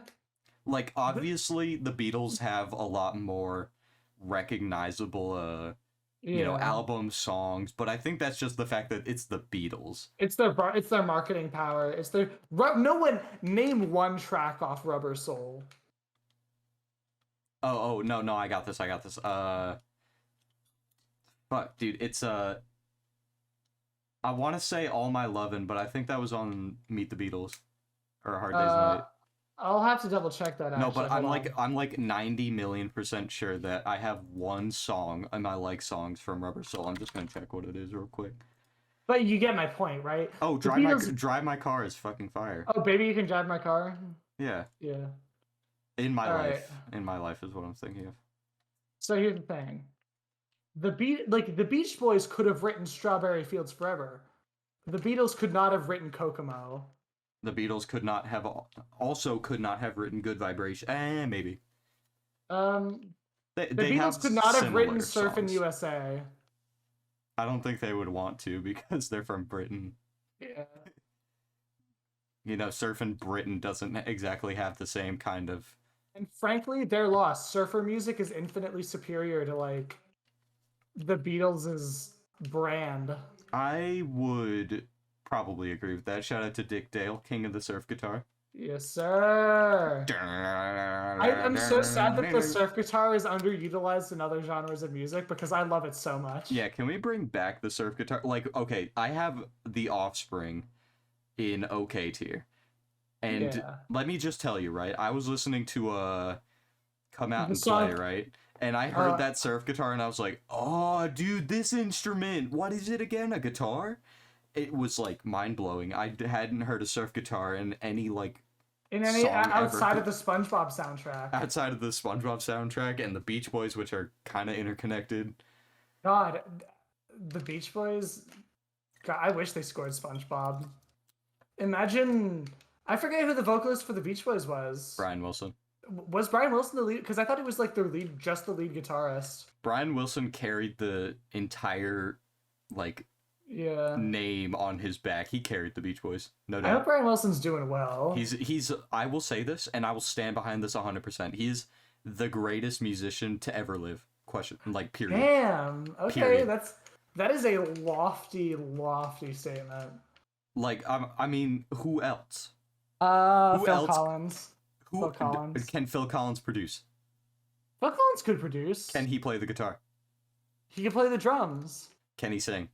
Like, obviously, the Beatles have a lot more recognizable, you know, album songs, but I think that's just the fact that it's the Beatles. It's their marketing power. It's their no one name one track off Rubber Soul. Oh no, I got this. Fuck, dude, it's I want to say All My Lovin', but I think that was on Meet the Beatles or A Hard Day's Night. I'll have to double check that. No, but I'm like 90,000,000% sure that I have one song in my like songs from Rubber Soul. I'm just gonna check what it is real quick. But you get my point, right? Oh, Drive My Car is fucking fire. Oh, Baby You Can Drive My Car. Yeah. Yeah. In my life is what I'm thinking of. So here's the thing. The Beach Boys could have written Strawberry Fields Forever. The Beatles could not have written Kokomo. The Beatles could not have written Good Vibration. Maybe. The Beatles could not have written Surfin' USA. I don't think they would want to because they're from Britain. Yeah. You know, Surfin' Britain doesn't exactly have the same kind of... And frankly, they're lost. Surfer music is infinitely superior to, like, the Beatles' brand. I would probably agree with that. Shout out to Dick Dale, king of the surf guitar. Yes, sir. I'm so sad that the surf guitar is underutilized in other genres of music because I love it so much. Yeah, can we bring back the surf guitar? Like, okay, I have The Offspring in OK tier. And let me just tell you, right? I was listening to Come Out and Play, right? And I heard that surf guitar and I was like, oh, dude, this instrument, what is it again? A guitar? It was like mind-blowing. I hadn't heard a surf guitar in any like outside of the SpongeBob soundtrack. Outside of the SpongeBob soundtrack and the Beach Boys, which are kind of interconnected. God, the Beach Boys. God, I wish they scored SpongeBob. Imagine, I forget who the vocalist for the Beach Boys was. Brian Wilson. Was Brian Wilson the lead? Because I thought he was like just the lead guitarist. Brian Wilson carried the entire name on his back. He carried the Beach Boys. No doubt. I hope Brian Wilson's doing well. He's I will say this and I will stand behind this 100%. He is the greatest musician to ever live. Period. Damn. Okay, period. that is a lofty statement. Like, I mean, who else? Phil Collins. Can Phil Collins produce? Phil Collins could produce. Can he play the guitar? He can play the drums. Can he sing?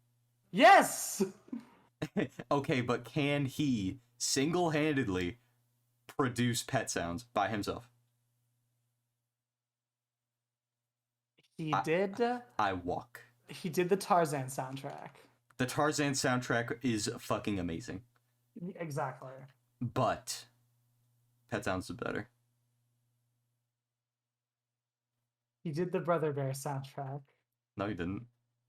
Yes! Okay, but can he single-handedly produce Pet Sounds by himself? He did. I walk. He did the Tarzan soundtrack. The Tarzan soundtrack is fucking amazing. Exactly. But Pet Sounds is better. He did the Brother Bear soundtrack. No, he didn't.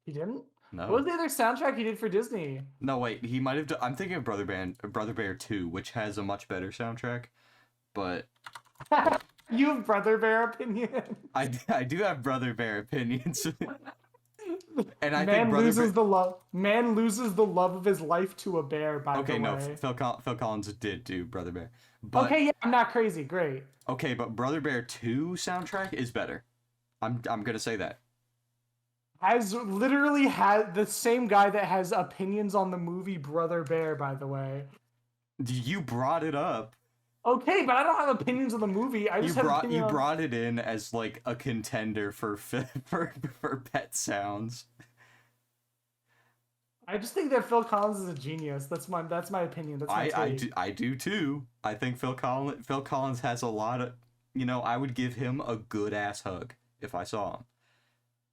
He didn't? No. What was the other soundtrack he did for Disney? No, wait. He might have done... I'm thinking of Brother Bear 2, which has a much better soundtrack. But... You have Brother Bear opinions? I do have Brother Bear opinions. And I think Brother Bear... Man loses the love of his life to a bear. By the way. Okay, no, Phil Collins did do Brother Bear, but okay, yeah, I'm not crazy. Great. Okay, but Brother Bear 2 soundtrack is better. I'm gonna say that. Has literally had the same guy that has opinions on the movie Brother Bear. By the way. You brought it up. Okay, but I don't have opinions on the movie. I just you brought it in as like a contender for pet sounds. I just think that Phil Collins is a genius. That's my opinion. That's my take. I do too. I think Phil Collins has a lot of, I would give him a good ass hug if I saw him.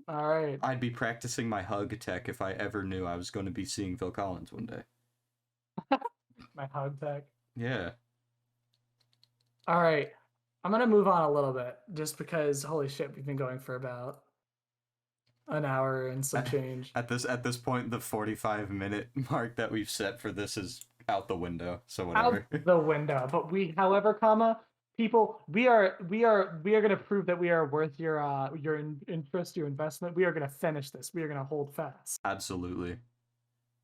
All right. I'd be practicing my hug tech if I ever knew I was going to be seeing Phil Collins one day. My hug tech. Yeah. All right, I'm gonna move on a little bit just because holy shit, we've been going for about an hour and some change. At this point, the 45-minute mark that we've set for this is out the window. So whatever. Out the window. But however, people, we are gonna prove that we are worth your interest, your investment. We are gonna finish this. We are gonna hold fast. Absolutely.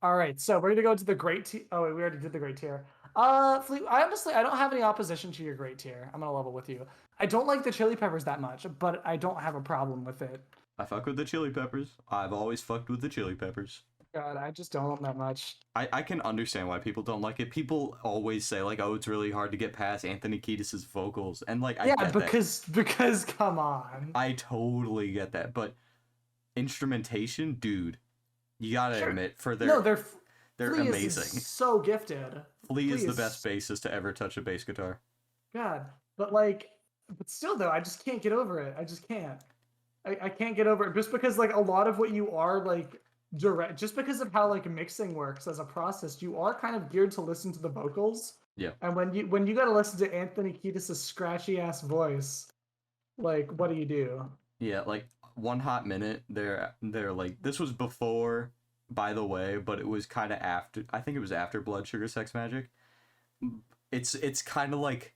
All right, so we're gonna go to the great tier. Oh, wait, we already did the great tier. Fleet, I don't have any opposition to your great tier. I'm gonna level with you. I don't like the Chili Peppers that much, but I don't have a problem with it. I fuck with the Chili Peppers. I've always fucked with the Chili Peppers. God, I just don't that much. I can understand why people don't like it. People always say like, oh, it's really hard to get past Anthony Kiedis' vocals, and like, I get because come on. I totally get that, but instrumentation, dude, you gotta admit they're Flea amazing. Is so gifted. Flea is the best bassist to ever touch a bass guitar. God, but still though, I just can't get over it. I just can't. I can't get over it just because like a lot of what you are like direct, just because of how like mixing works as a process, you are kind of geared to listen to the vocals. Yeah. And when you gotta listen to Anthony Kiedis' scratchy ass voice, like what do you do? Yeah, like One Hot Minute, they're like, this was before, by the way, but it was kind of after. I think it was after Blood Sugar Sex Magic. It's kind of like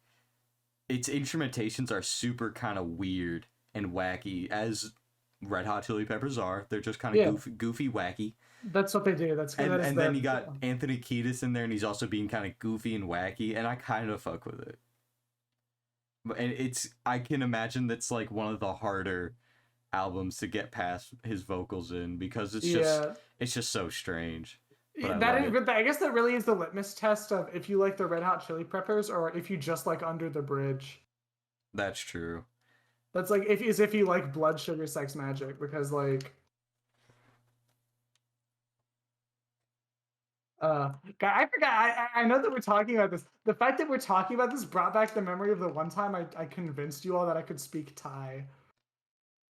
its instrumentations are super kind of weird and wacky, as Red Hot Chili Peppers are. They're just kind of goofy, wacky. That's what they do. That's good. And then you got Anthony Kiedis in there, and he's also being kind of goofy and wacky, and I kind of fuck with it. And I can imagine that's like one of the harder albums to get past his vocals in, because it's just so strange. I guess that really is the litmus test of if you like the Red Hot Chili Peppers or if you just like Under the Bridge. That's true. That's like if you like Blood Sugar Sex Magic, because like God, I forgot. I know that we're talking about this. The fact that we're talking about this brought back the memory of the one time I convinced you all that I could speak Thai.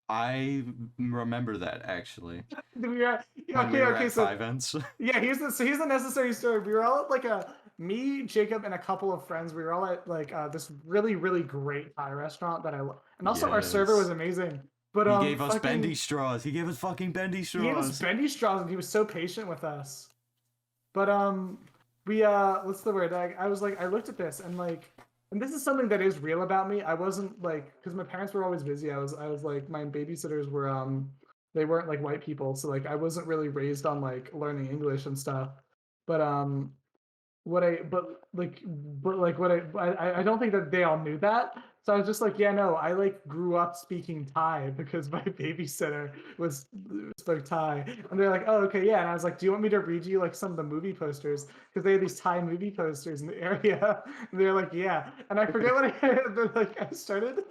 I remember that actually. Okay. So yeah, here's the necessary story. We were all at me, Jacob, and a couple of friends. We were all at this really, really great Thai restaurant and also our server was amazing. But he gave us bendy straws. He gave us fucking bendy straws. He gave us bendy straws, and he was so patient with us. But we what's the word? I was like, I looked at this and this is something that is real about me. I wasn't because my parents were always busy. I was like, my babysitters were they weren't like white people, so like I wasn't really raised on like learning English and stuff. But I don't think that they all knew that. So I was just like, yeah, no, I like grew up speaking Thai because my babysitter spoke Thai. And they're like, oh, okay, yeah. And I was like, do you want me to read you like some of the movie posters? Because they had these Thai movie posters in the area. And they're like, yeah. And I forget what I started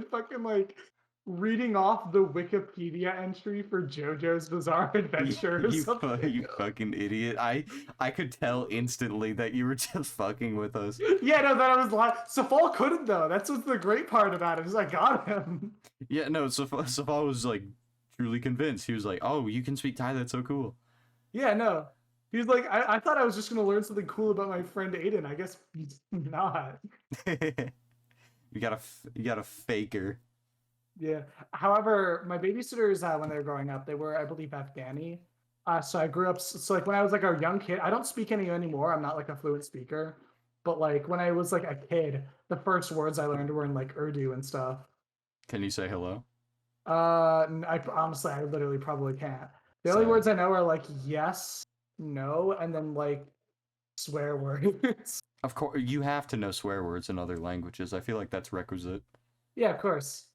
fucking like reading off the Wikipedia entry for JoJo's Bizarre Adventure. You fucking idiot. I could tell instantly that you were just fucking with us. Yeah, no, that I was like, Safal couldn't though. That's what's the great part about it, is I got him. Yeah, no, Safal was like truly convinced. He was like, oh, you can speak Thai, that's so cool. Yeah, no. He was like, I thought I was just gonna learn something cool about my friend Aidan. I guess not. You got a faker. Yeah. However, my babysitters, when they were growing up, they were, I believe, Afghani. So I grew up. So like when I was like a young kid, I don't speak any anymore. I'm not like a fluent speaker. But like when I was like a kid, the first words I learned were in like Urdu and stuff. Can you say hello? Honestly, I literally probably can't. The only Same. words I know are like yes, no, and then like swear words. Of course, you have to know swear words in other languages. I feel like that's requisite. Yeah, of course.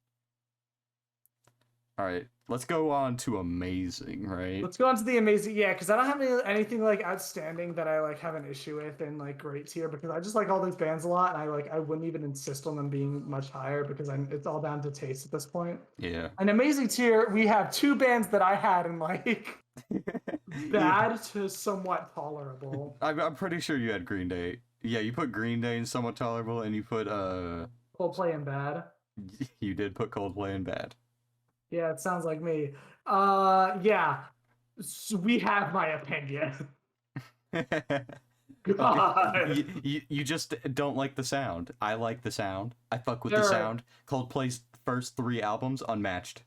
All right, let's go on to amazing, right? Let's go on to the amazing. Yeah, because I don't have anything like outstanding that I like have an issue with in like great tier, because I just like all these bands a lot, and I wouldn't even insist on them being much higher because it's all down to taste at this point. Yeah. An amazing tier, we have two bands that I had in like bad to somewhat tolerable. I'm pretty sure you had Green Day. Yeah, you put Green Day in somewhat tolerable, and you put Coldplay and bad. You did put Coldplay in bad. Yeah, it sounds like me. Yeah. So we have my opinion. God. You just don't like the sound. I like the sound. I fuck with the sound. Coldplay's first 3 albums, unmatched.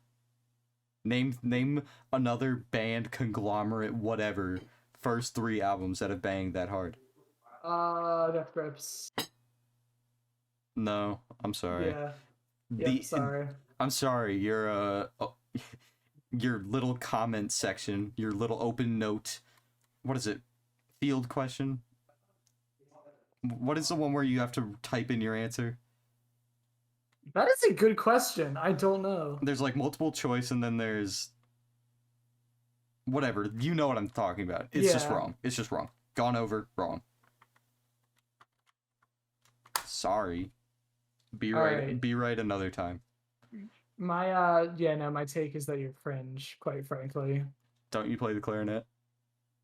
Name another band, conglomerate, whatever, first 3 albums that have banged that hard. Death Grips. No, I'm sorry. Yeah. Sorry. I'm sorry. Your little comment section, your little open note. What is it? Field question? What is the one where you have to type in your answer? That is a good question. I don't know. There's like multiple choice, and then there's whatever. You know what I'm talking about. It's just wrong. It's just wrong. Gone over. Wrong. Sorry. Be right. Be right another time. My my take is that you're cringe, quite frankly. Don't you play the clarinet?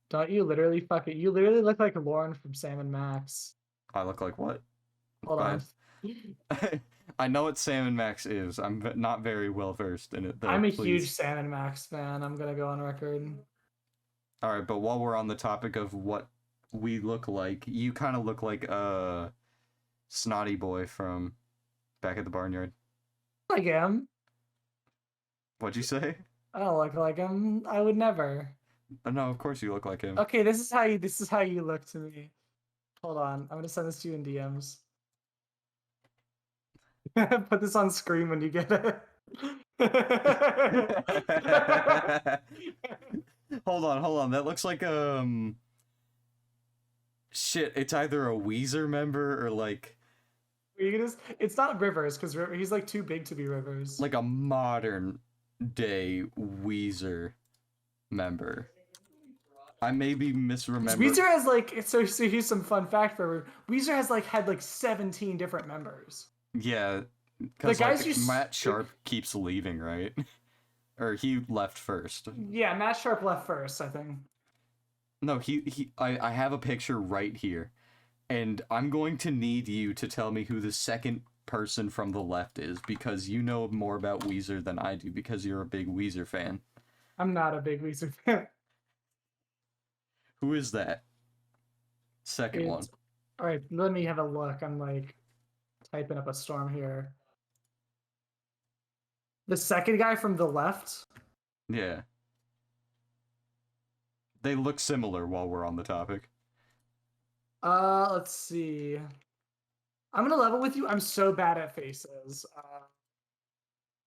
Don't you literally you literally look like Lauren from Sam and Max. I look like what? Hold on. I know what Sam and Max is. I'm not very well versed in it though. I'm a huge Sam and Max fan. I'm gonna go on record. All right, but while we're on the topic of what we look like, you kind of look like Snotty Boy from Back at the Barnyard. Like him. What'd you say? I don't look like him. I would never. No, of course you look like him. Okay, this is how you look to me. Hold on, I'm gonna send this to you in DMs. Put this on screen when you get it. Hold on. That looks like shit. It's either a Weezer member or like. It's not Rivers, because he's like too big to be Rivers. Like a modern day Weezer member. I may be misremembering. Weezer has like so here's some fun fact for Weezer has like had like 17 different members. Yeah, because like, Matt Sharp keeps leaving, right? Or he left first. Yeah, Matt Sharp left first, I think. No, I have a picture right here. And I'm going to need you to tell me who the second person from the left is, because you know more about Weezer than I do, because you're a big Weezer fan. I'm not a big Weezer fan. Who is that? Second one. Alright, let me have a look. I'm like typing up a storm here. The second guy from the left? Yeah. They look similar while we're on the topic. Let's see. I'm gonna level with you. I'm so bad at faces.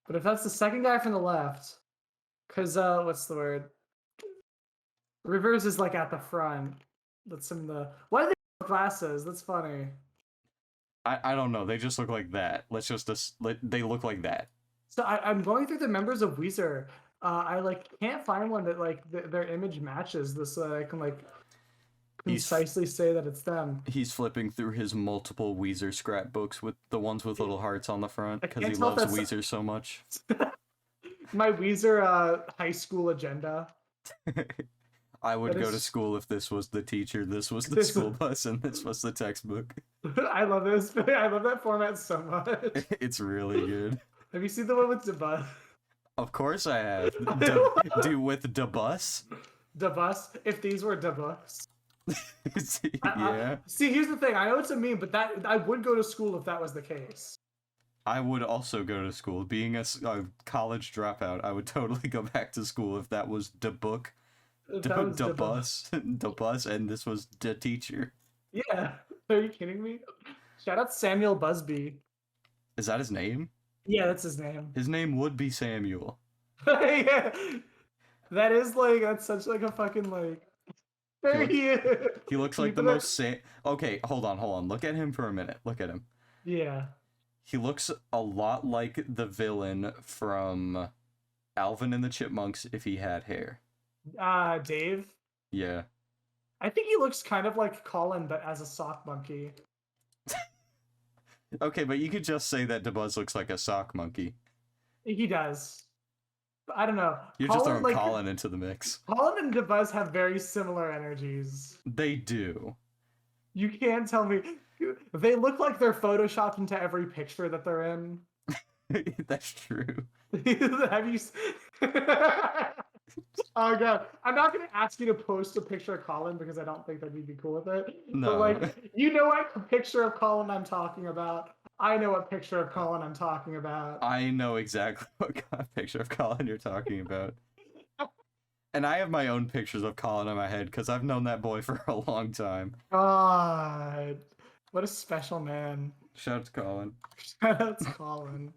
But if that's the second guy from the left, because what's the word? Rivers is like at the front. That's in the. Why do they have glasses? That's funny. I don't know. They just look like that. They look like that. So I'm going through the members of Weezer. I like can't find one that like their image matches this. So I can like concisely say that it's them. He's flipping through his multiple Weezer scrapbooks with the ones with little hearts on the front because he loves Weezer so much. My Weezer high school agenda. I would go to school if this was the teacher, this was the school bus, and this was the textbook. I love this. I love that format so much. It's really good. Have you seen the one with the bus? Of course I have. With the bus? The bus? If these were the bus. Yeah. See, here's the thing. I know it's a meme, but I would go to school if that was the case. I would also go to school. Being a college dropout, I would totally go back to school if that was the book, the bus, the bus, and this was the teacher. Yeah. Are you kidding me? Shout out Samuel Busby. Is that his name? Yeah, that's his name. His name would be Samuel. Yeah. That is like that's such like a fucking like there he is. He looks Can you like the put that? most Okay, hold on. Look at him for a minute. Look at him. Yeah. He looks a lot like the villain from Alvin and the Chipmunks if he had hair. Dave. Yeah. I think he looks kind of like Colin, but as a sock monkey. Okay, but you could just say that DeBuzz looks like a sock monkey. He does. But I don't know. You're Colin, just throwing like, Colin into the mix. Colin and DeBuzz have very similar energies. They do. You can't tell me. They look like they're photoshopped into every picture that they're in. That's true. Have you? Oh god, I'm not gonna ask you to post a picture of Colin because I don't think that you'd be cool with it. No. But like, you know what picture of Colin I'm talking about. I know what picture of Colin I'm talking about. I know exactly what kind of picture of Colin you're talking about. And I have my own pictures of Colin in my head because I've known that boy for a long time. God, what a special man. Shout out to Colin. Shout out to Colin.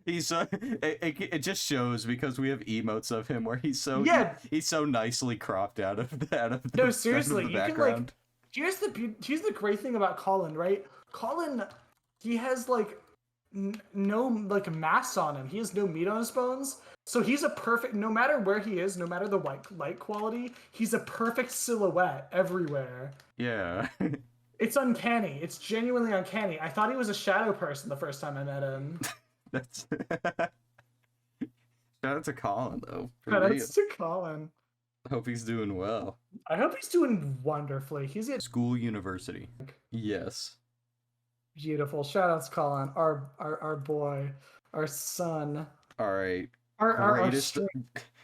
He's it just shows because we have emotes of him where he's so he's so nicely cropped out of the No, seriously, out of the you background. can like here's the great thing about Colin, right? Colin, he has like no like mass on him. He has no meat on his bones. So he's a perfect, no matter where he is, no matter the light quality, he's a perfect silhouette everywhere. Yeah. It's uncanny. It's genuinely uncanny. I thought he was a shadow person the first time I met him. That's shout out to Colin though. Shout out to Colin. Hope he's doing well. I hope he's doing wonderfully. He's at School university. Yes. Beautiful. Shout out to Colin, our boy, our son. All right. Our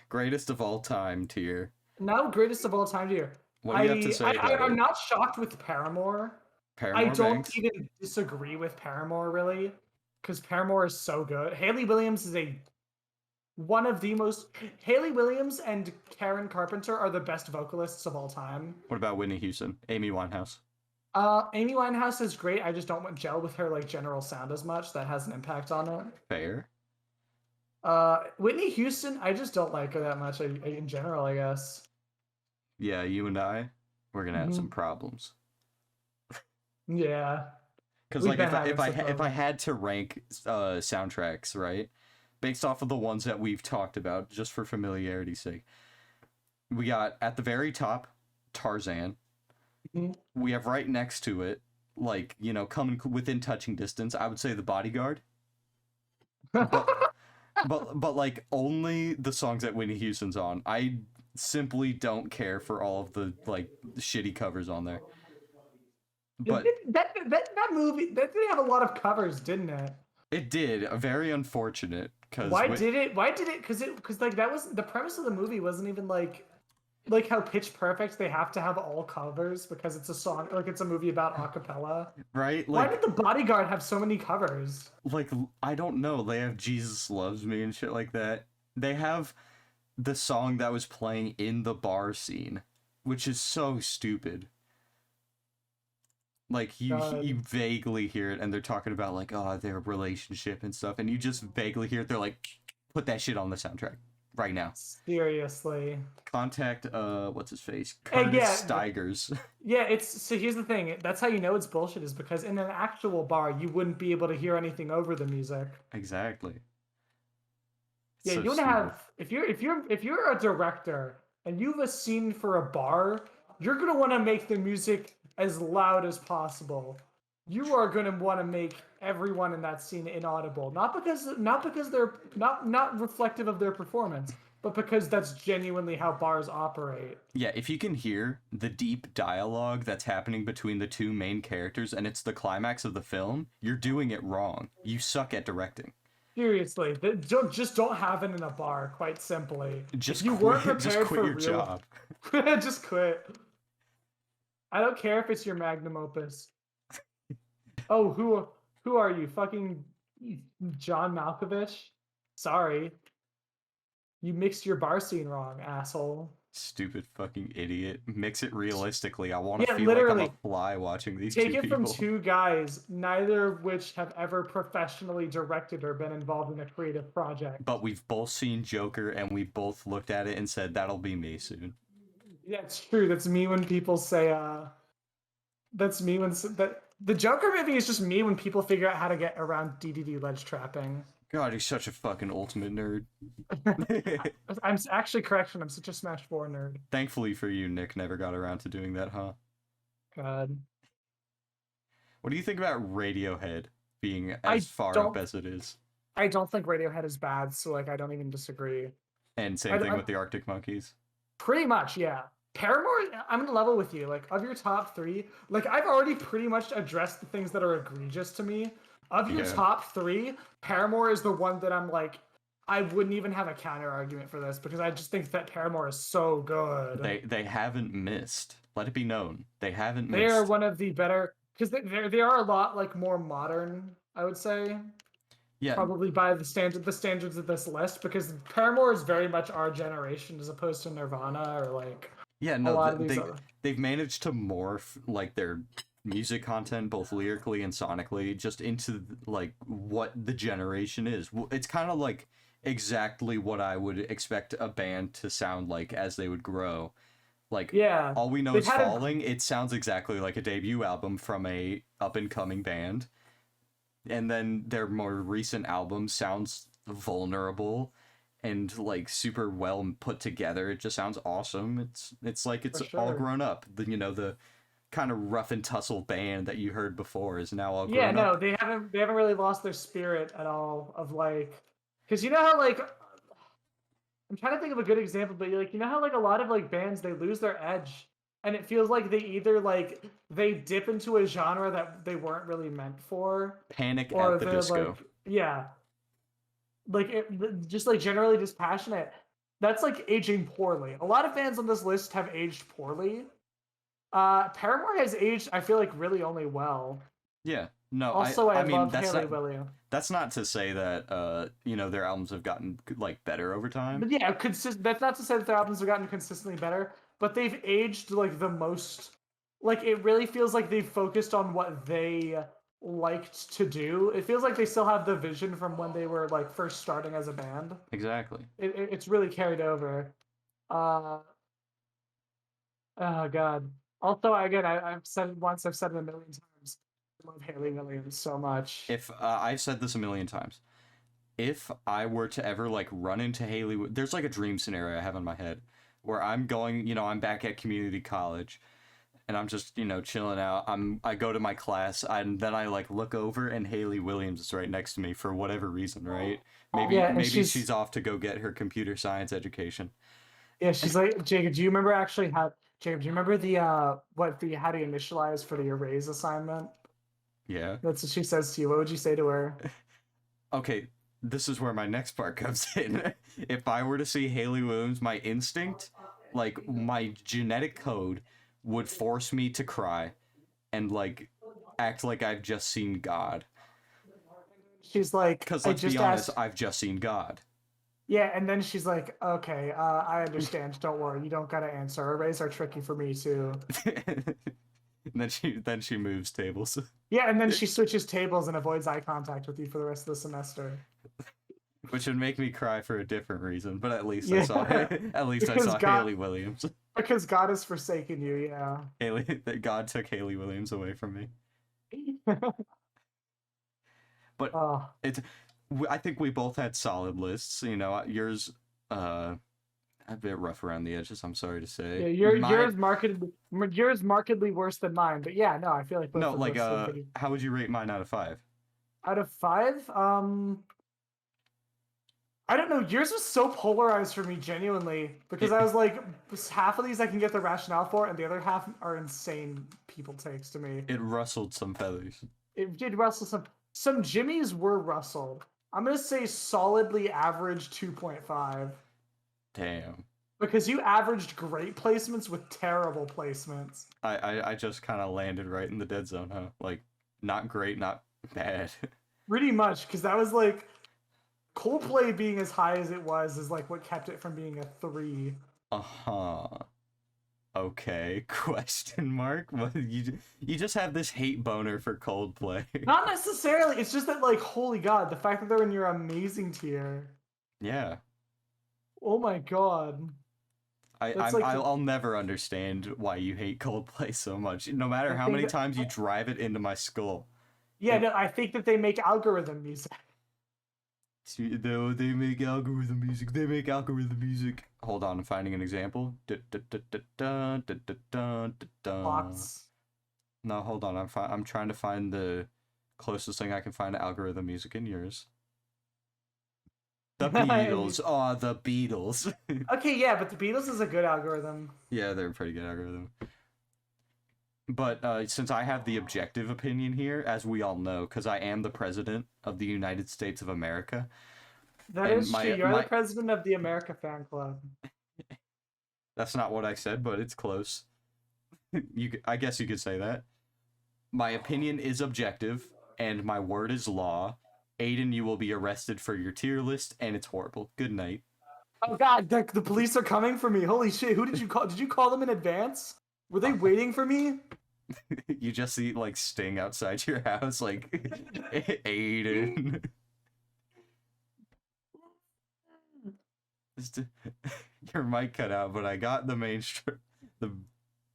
Greatest of all time tier. Now greatest of all time tier. What do you have to say about I'm it? not shocked with Paramore. Paramore I don't bangs? even disagree with Paramore really, because Paramore is so good. Hayley Williams is one of the most. Hayley Williams and Karen Carpenter are the best vocalists of all time. What about Whitney Houston? Amy Winehouse? Amy Winehouse is great. I just don't gel with her like general sound as much. That has an impact on it. Fair. Whitney Houston, I just don't like her that much in general, I guess. Yeah, you and we're gonna have some problems. Yeah. Because like if I had to rank soundtracks, right, based off of the ones that we've talked about, just for familiarity's sake, we got at the very top Tarzan. Mm-hmm. We have right next to it, like, you know, coming within touching distance, I would say The Bodyguard. But like only the songs that Whitney Houston's on. I simply don't care for all of the like shitty covers on there. But that movie that did have a lot of covers, didn't it? it did. Very unfortunate. Why did it? Because like that was the premise of the movie wasn't even like how Pitch Perfect they have to have all covers because it's a song like it's a movie about acapella. Right? Why Like, did The Bodyguard have so many covers? like I don't know. They have Jesus Loves Me and shit like that. They have the song that was playing in the bar scene, which is so stupid. Like you vaguely hear it and they're talking about like their relationship and stuff, and you just vaguely hear it. They're like, put that shit on the soundtrack right now. Seriously. Contact what's his face? Yeah. Steigers. Yeah, so here's the thing. That's how you know it's bullshit is because in an actual bar you wouldn't be able to hear anything over the music. Exactly. Yeah, So you would have if you're a director and you have a scene for a bar, you're gonna want to make the music as loud as possible. You are gonna want to make everyone in that scene inaudible, not because they're not reflective of their performance, but because that's genuinely how bars operate. Yeah, if you can hear the deep dialogue that's happening between the two main characters and it's the climax of the film, you're doing it wrong. You suck at directing. Seriously, don't have it in a bar. Quite simply, Just if you quit, weren't prepared just quit for your job. just quit. I don't care if it's your magnum opus. Oh, who are you? Fucking John Malkovich? Sorry. You mixed your bar scene wrong, asshole. Stupid fucking idiot. Mix it realistically. I want to Yeah, feel like I'm a literally. fly watching these Take two it from people. two guys, neither of which have ever professionally directed or been involved in a creative project. But we've both seen Joker, and we both looked at it and said, that'll be me soon. Yeah, it's true. That's me when people say, that's me when that the Joker movie is just me when people figure out how to get around DDD ledge trapping. God, he's such a fucking ultimate nerd. I'm actually correction. I'm such a Smash 4 nerd. Thankfully for you, Nick never got around to doing that, huh? God. What do you think about Radiohead being as far up as it is? I don't think Radiohead is bad, so like I don't even disagree. And same thing with the Arctic Monkeys. Pretty much, yeah. Paramore, I'm gonna level with you. Like of your top 3, like I've already pretty much addressed the things that are egregious to me. Of your top 3, Paramore is the one that I'm like, I wouldn't even have a counter argument for this because I just think that Paramore is so good. They haven't missed. Let it be known, they haven't missed. They are one of the better because they are a lot like more modern, I would say. Yeah. Probably by the standards of this list, because Paramore is very much our generation as opposed to Nirvana or like. Yeah, no, they've managed to morph like their music content, both lyrically and sonically, just into like what the generation is. It's kind of like exactly what I would expect a band to sound like as they would grow. Like, yeah, All We Know Is Falling, it sounds exactly like a debut album from a up-and-coming band. And then their more recent album sounds vulnerable and like super well put together. It just sounds awesome. It's like it's all grown up. The kind of rough and tussle band that you heard before is now all grown up. Yeah, no, they haven't really lost their spirit at all of like, because you know how like I'm trying to think of a good example, but like you know how like a lot of like bands they lose their edge. And it feels like they either like they dip into a genre that they weren't really meant for. Panic at the Disco. Like, yeah. Like it just like generally dispassionate. That's like aging poorly. A lot of bands on this list have aged poorly. Paramore has aged, I feel like, really only well. Yeah. No, also, I mean, love Haley Williams. That's not to say that their albums have gotten like better over time. But yeah, that's not to say that their albums have gotten consistently better. But they've aged like the most, like it really feels like they've focused on what they liked to do. It feels like they still have the vision from when they were like first starting as a band. Exactly. It's really carried over. Oh God. Also, again, I've said it once. I've said it a million times. I love Haley Williams so much. If I've said this a million times, if I were to ever like run into Haley, there's like a dream scenario I have in my head. Where I'm going, I'm back at community college, and I'm just, chilling out. I go to my class, and then I like look over, and Haley Williams is right next to me for whatever reason, right? Maybe she's off to go get her computer science education. Yeah, she's like, Jacob. Do you remember Jacob? Do you remember the how to initialize for the erase assignment? Yeah. That's what she says to you. What would you say to her? Okay. This is where my next part comes in. If I were to see Haley Williams, my instinct, like my genetic code, would force me to cry and like act like I've just seen God. She's like, because let's be honest, I've just seen God. Yeah, and then she's like, okay, I understand. Don't worry, you don't gotta answer. Arrays are tricky for me too. And then she moves tables. Yeah, and then she switches tables and avoids eye contact with you for the rest of the semester. Which would make me cry for a different reason, but at least I saw Haley Williams. Because God has forsaken you, yeah. God took Haley Williams away from me. But I think we both had solid lists. Yours a bit rough around the edges, I'm sorry to say. Yeah, yours markedly worse than mine, but yeah, no, I feel like both no, like how would you rate mine out of 5? Out of 5, I don't know. Yours was so polarized for me, genuinely, because I was like, half of these I can get the rationale for, and the other half are insane people takes to me. It rustled some feathers. It did rustle some jimmies were rustled. I'm gonna say solidly average 2.5. Damn. Because you averaged great placements with terrible placements. I just kind of landed right in the dead zone, huh? Like, not great, not bad. Pretty much, because that was like, Coldplay being as high as it was is like what kept it from being a 3. Uh-huh. Okay, question mark? What, you just have this hate boner for Coldplay. Not necessarily. It's just that, like, holy God, the fact that they're in your amazing tier. Yeah. Oh my God. That's like I'll never understand why you hate Coldplay so much. No matter how many times you drive it into my skull. Yeah, no, I think that they make algorithm music. Though they make algorithm music. They make algorithm music. Hold on, I'm finding an example. Fox. No, hold on. I'm trying to find the closest thing I can find to algorithm music in yours. The Beatles. Oh, the Beatles. Okay, yeah, but the Beatles is a good algorithm. Yeah, they're a pretty good algorithm. But since I have the objective opinion here, as we all know, because I am the president of the United States of America. That is true. You're the president of the America fan club. That's not what I said, but it's close. I guess you could say that. My opinion is objective, and my word is law. Aidan, you will be arrested for your tier list, and it's horrible. Good night. Oh God, the police are coming for me. Holy shit, who did you call? Did you call them in advance? Were they waiting for me? You just see, like, Sting outside your house, like, Aidan. Your mic cut out, but I got the main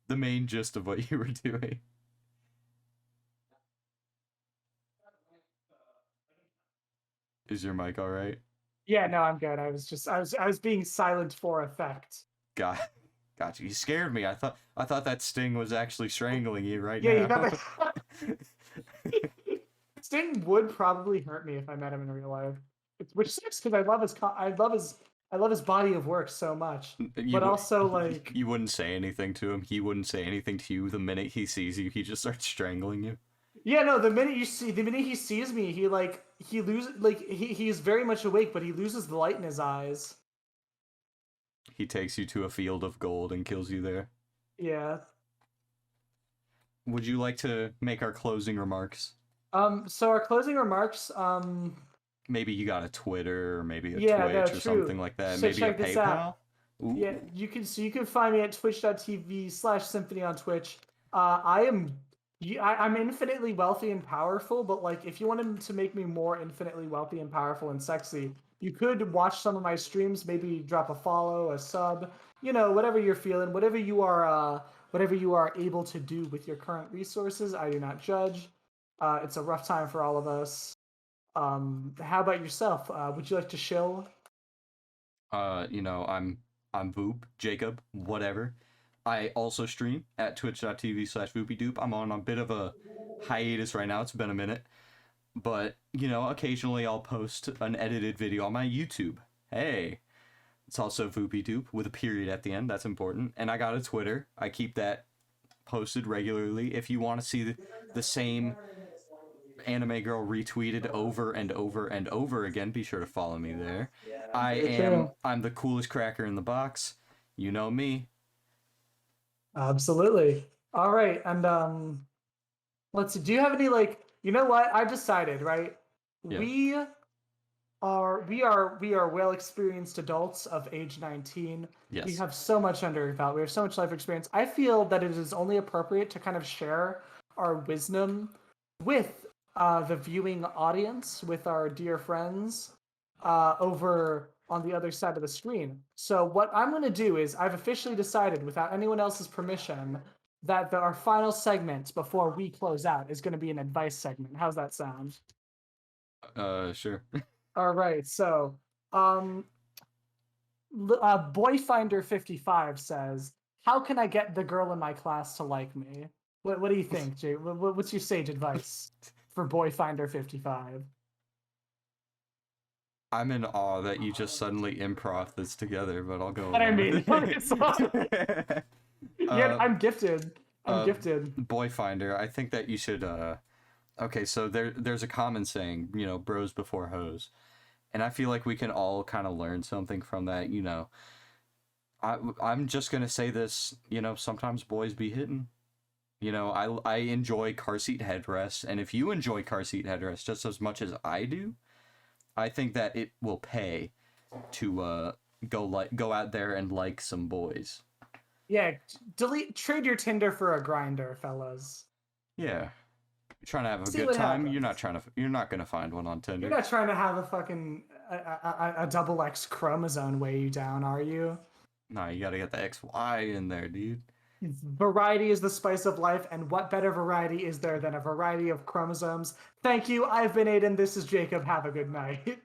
the main gist of what you were doing. Is your mic all right? Yeah, no, I'm good. I was being silent for effect. Got you. You scared me. I thought that Sting was actually strangling you right now. Yeah, you got that. Sting would probably hurt me if I met him in real life, which sucks because I love his body of work so much. But also, like, you wouldn't say anything to him. He wouldn't say anything to you. The minute he sees you, he just starts strangling you. Yeah, no. The minute he sees me, he loses, like, he's very much awake, but he loses the light in his eyes. He takes you to a field of gold and kills you there. Yeah. Would you like to make our closing remarks? So our closing remarks, maybe you got a Twitter or maybe a Twitch or something like that. So maybe a PayPal. Yeah, you can find me at twitch.tv/Symphony on Twitch. I'm infinitely wealthy and powerful, but, like, if you wanted to make me more infinitely wealthy and powerful and sexy, you could watch some of my streams, maybe drop a follow, a sub, whatever you're feeling, whatever you are able to do with your current resources. I do not judge. It's a rough time for all of us. How about yourself? Would you like to shill? I'm Voop, Jacob, whatever. I also stream at twitch.tv/Voopydoop. I'm on a bit of a hiatus right now. It's been a minute. But, occasionally I'll post an edited video on my YouTube. Hey. It's also Voopydoop with a period at the end. That's important. And I got a Twitter. I keep that posted regularly. If you want to see the same anime girl retweeted over and over and over again, be sure to follow me there. I'm the coolest cracker in the box. You know me. Absolutely. All right. And let's see. Do you have any, like, you know what? I decided, right? Yeah. We are well experienced adults of age 19. Yes. We have so much under our belt. We have so much life experience. I feel that it is only appropriate to kind of share our wisdom with the viewing audience, with our dear friends over on the other side of the screen. So what I'm going to do is I've officially decided, without anyone else's permission, that our final segment before we close out is going to be an advice segment. How's that sound? Sure. All right. So, Boyfinder55 says, "How can I get the girl in my class to like me?" What do you think, Jay? What's your sage advice for Boyfinder55? I'm in awe that you just suddenly improv this together, but I'll go. What I mean, yeah, I'm gifted. I'm gifted. Boyfinder, I think that you should. Okay, so there's a common saying, bros before hoes, and I feel like we can all kind of learn something from that. I'm just gonna say this. Sometimes boys be hitting. I enjoy car seat headrests, and if you enjoy car seat headrests just as much as I do, I think that it will pay to go out there and like some boys. Yeah, trade your Tinder for a grinder, fellas. Yeah. You're trying to have a See good what time. happens. You're not gonna find one on Tinder. You're not trying to have a fucking a double X chromosome weigh you down, are you? Nah, you gotta get the XY in there, dude. Variety is the spice of life, and what better variety is there than a variety of chromosomes? Thank you. I've been Aidan. This is Jacob. Have a good night.